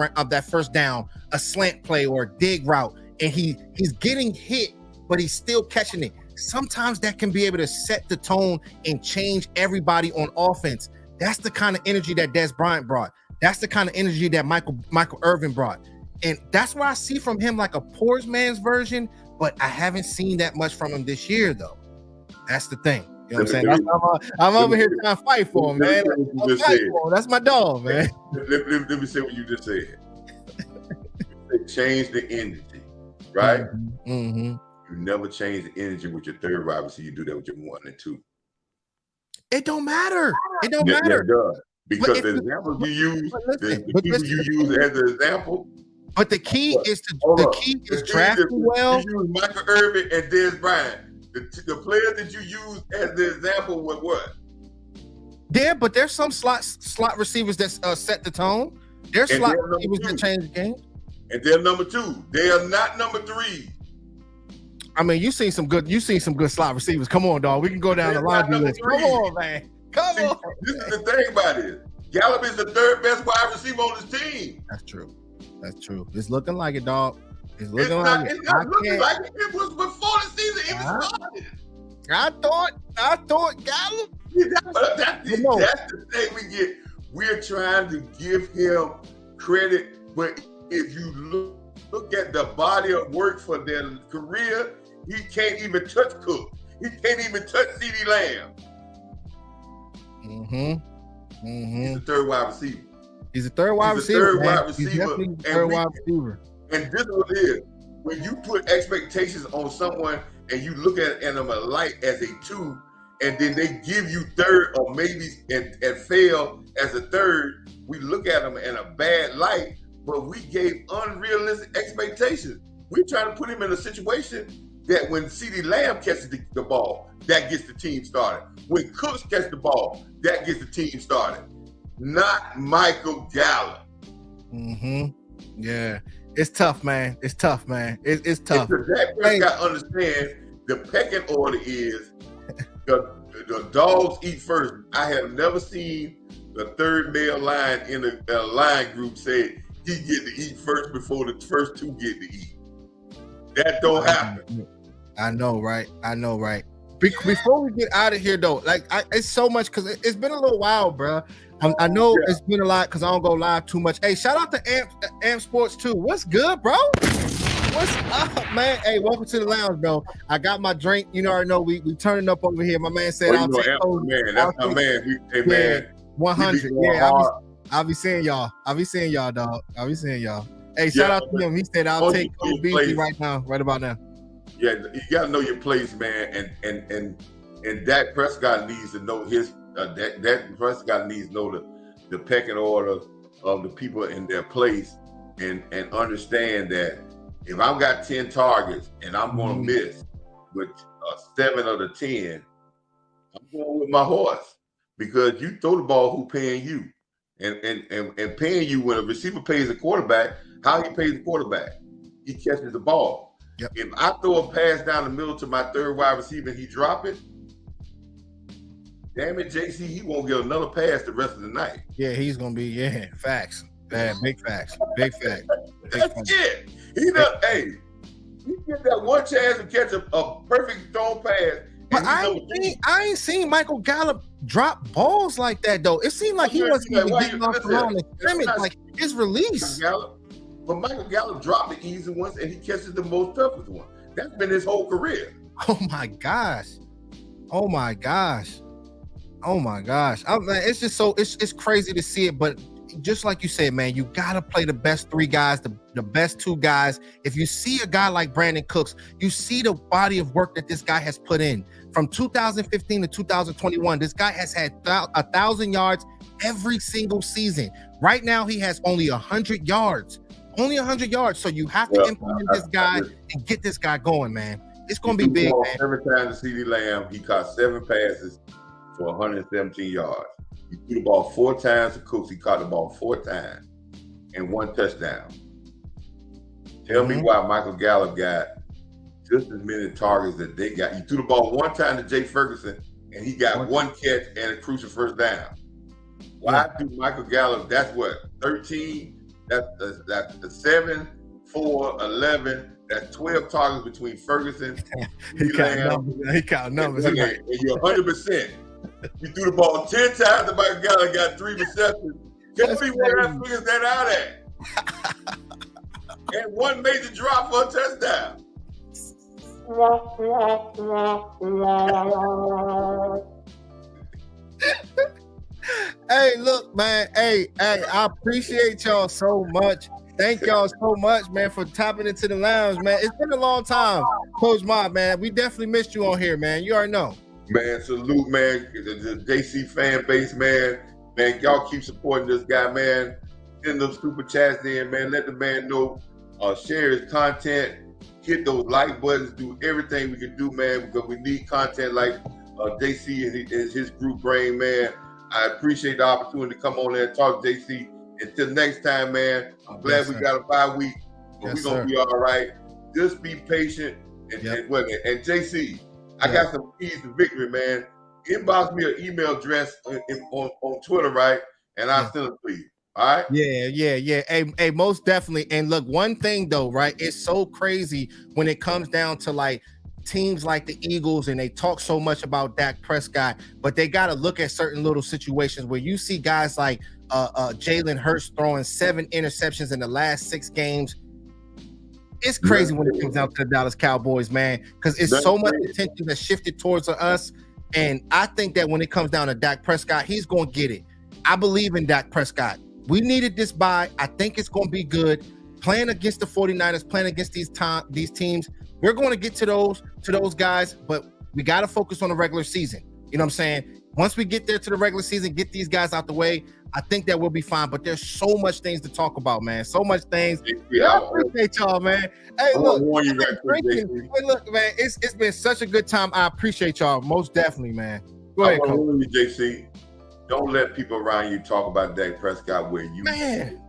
down, a slant play or a dig route, and he's getting hit, but he's still catching it. Sometimes that can be able to set the tone and change everybody on offense. That's the kind of energy that Des Bryant brought. That's the kind of energy that Michael Irvin brought. And that's why I see from him like a poor man's version, but I haven't seen that much from him this year, though. That's the thing. You know what I'm saying? I'm over here trying to fight for him, man. That's my dog, man. Let me say what you just said. Change the energy, right? You never change the energy with your 3rd wide receiver. You do that with your 1 and 2. It don't matter. It don't matter. It does. Because the examples you use, the people you use as an example. But the key is drafting well. You use Michael Irvin and Des Bryant. The players that you use as the example were what? Yeah, but there's some slot receivers that set the tone. There's slot receivers that change the game. And they're number 2. They are not number 3. I mean, you seen some good slot receivers. Come on, dog. We can go down the laundry list. Come on, man. Come on. This is the thing about it. Gallup is the 3rd best wide receiver on his team. That's true. It's looking like it, dog. It's not looking like it. It was before the season even started. I thought Gallup. That's the thing we get. We're trying to give him credit, but if you look at the body of work for their career, he can't even touch Cook. He can't even touch CeeDee Lamb. He's the 3rd wide receiver. He's a 3rd wide receiver. He's a 3rd wide receiver. He's definitely a 3rd wide receiver. And this is what it is. When you put expectations on someone and you look at them alike as a 2, and then they give you 3rd or maybe and fail as a 3rd, we look at them in a bad light, but we gave unrealistic expectations. We're trying to put him in a situation that when CeeDee Lamb catches the ball, that gets the team started. When Cooks catches the ball, that gets the team started. Not Michael Gallup. Yeah. It's tough, man. It's tough, man. It's tough. That person got to understand the pecking order is the dogs eat first. I have never seen the third male lion in a lion group say he get to eat first before the first two get to eat. That don't happen. I know, right? Before we get out of here, though, like it's so much because it's been a little while, bro. I know it's been a lot because I don't go live too much. Hey, shout out to Amp Sports too. What's good, bro? What's up, man? Hey, welcome to the lounge, bro. I got my drink. You know, I know we turning up over here. My man said, "I'll take those." Man, that's my man. Hey, man, 100. Yeah, I'll be seeing y'all. Dog. I'll be seeing y'all. Hey, shout out to him. He said, "I'll take OBC right about now." Yeah, you gotta know your place, man. And Dak Prescott needs to know his. Dak Prescott needs to know the pecking order of the people in their place, and understand that if I've got 10 targets and I'm going to miss with 7 of the 10, I'm going with my horse, because you throw the ball, who paying you, and paying you when a receiver pays a quarterback. How he pays the quarterback? He catches the ball. Yep. If I throw a pass down the middle to my third wide receiver and he drop it, damn it, JC, he won't get another pass the rest of the night. Yeah, he's gonna be facts. Big facts. That's it. He does. Hey, he get that one chance to catch a perfect thrown pass. But I ain't seen Michael Gallup drop balls like that though. It seemed like he wasn't even getting off the line of scrimmage, like his release. But Michael Gallup dropped the easy ones and he catches the most toughest one. That's been his whole career. Oh my gosh. It's just so it's crazy to see it, but just like you said, man, you gotta play the best 3 guys, the best 2 guys. If you see a guy like Brandon Cooks, you see the body of work that this guy has put in from 2015 to 2021. This guy has had 1,000 yards every single season. Right now, he has only 100 yards. So you have to implement this guy and get this guy going, man. It's gonna be big, man. 7 times to CeeDee Lamb, he caught 7 passes for 117 yards. He threw the ball 4 times to Cooks. He caught the ball 4 times and 1 touchdown. Tell me why Michael Gallup got just as many targets that they got. He threw the ball 1 time to Jay Ferguson, and he got 1 catch and a crucial first down. Why do Michael Gallup? That's what 13. That's 7, 4, 11. That's 12 targets between Ferguson. He count numbers. And you're 100%. You threw the ball 10 times, and Michael Gallup got 3 receptions. Tell me where that figures that out at. And 1 major drop for a touchdown. Hey, look, man. Hey, I appreciate y'all so much. Thank y'all so much, man, for tapping into the lounge, man. It's been a long time, Coach Mob, man. We definitely missed you on here, man. You already know. Man, salute, man. The JC fan base, man. Man, y'all keep supporting this guy, man. Send those super chats in, man. Let the man know. Share his content. Hit those like buttons. Do everything we can do, man, because we need content like JC and his group brain, man. I appreciate the opportunity to come on there and talk to JC. Until next time, man, I'm glad we got a bye week, but we're going to be all right. Just be patient. And JC, I got some keys to victory, man. Inbox me an email address on Twitter, right? And I'll send it to you. All right? Yeah. Hey, most definitely. And look, one thing though, right? It's so crazy when it comes down to like teams like the Eagles, and they talk so much about Dak Prescott, but they got to look at certain little situations where you see guys like Jalen Hurts throwing 7 interceptions in the last 6 games. It's crazy when it comes down to the Dallas Cowboys, man, because it's so much attention that's shifted towards us. And I think that when it comes down to Dak Prescott, he's going to get it. I believe in Dak Prescott. We needed this bye. I think it's going to be good. Playing against the 49ers, playing against these teams, we're going to get to those guys, but we got to focus on the regular season. You know what I'm saying? Once we get there to the regular season, get these guys out the way, I think that we'll be fine. But there's so much things to talk about, man. So much things. I appreciate y'all, man. Hey, look, man, it's been such a good time. I appreciate y'all most definitely, man. Go ahead, JC. Don't let people around you talk about Dak Prescott where you. Man.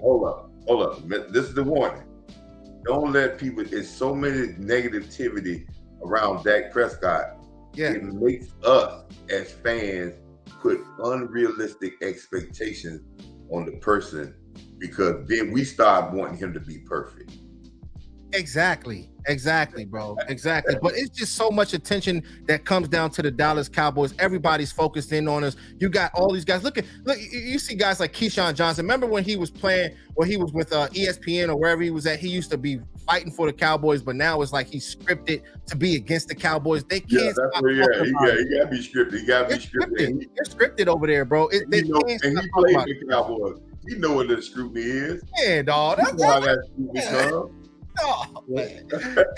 Hold up. This is the warning. Don't let people. There's so many negativity around Dak Prescott it makes us as fans put unrealistic expectations on the person, because then we start wanting him to be perfect. Exactly, bro. Exactly. But it's just so much attention that comes down to the Dallas Cowboys. Everybody's focused in on us. You got all these guys. Look, you see guys like Keyshawn Johnson. Remember when he was playing, or he was with ESPN or wherever he was at, he used to be fighting for the Cowboys, but now it's like he's scripted to be against the Cowboys. They can't. Yeah, that's where, he got to be scripted. He got to be scripted. They're scripted over there, bro. And he played the Cowboys. He know what the scrutiny is. Yeah, dog. That's how that scrutiny comes. Oh, man.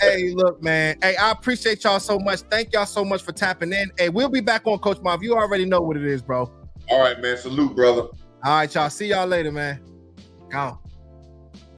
Hey, look, man. Hey, I appreciate y'all so much. Thank y'all so much for tapping in. Hey, we'll be back on Coach Marv. You already know what it is, bro. All right, man. Salute, brother. All right, y'all. See y'all later, man. Gone.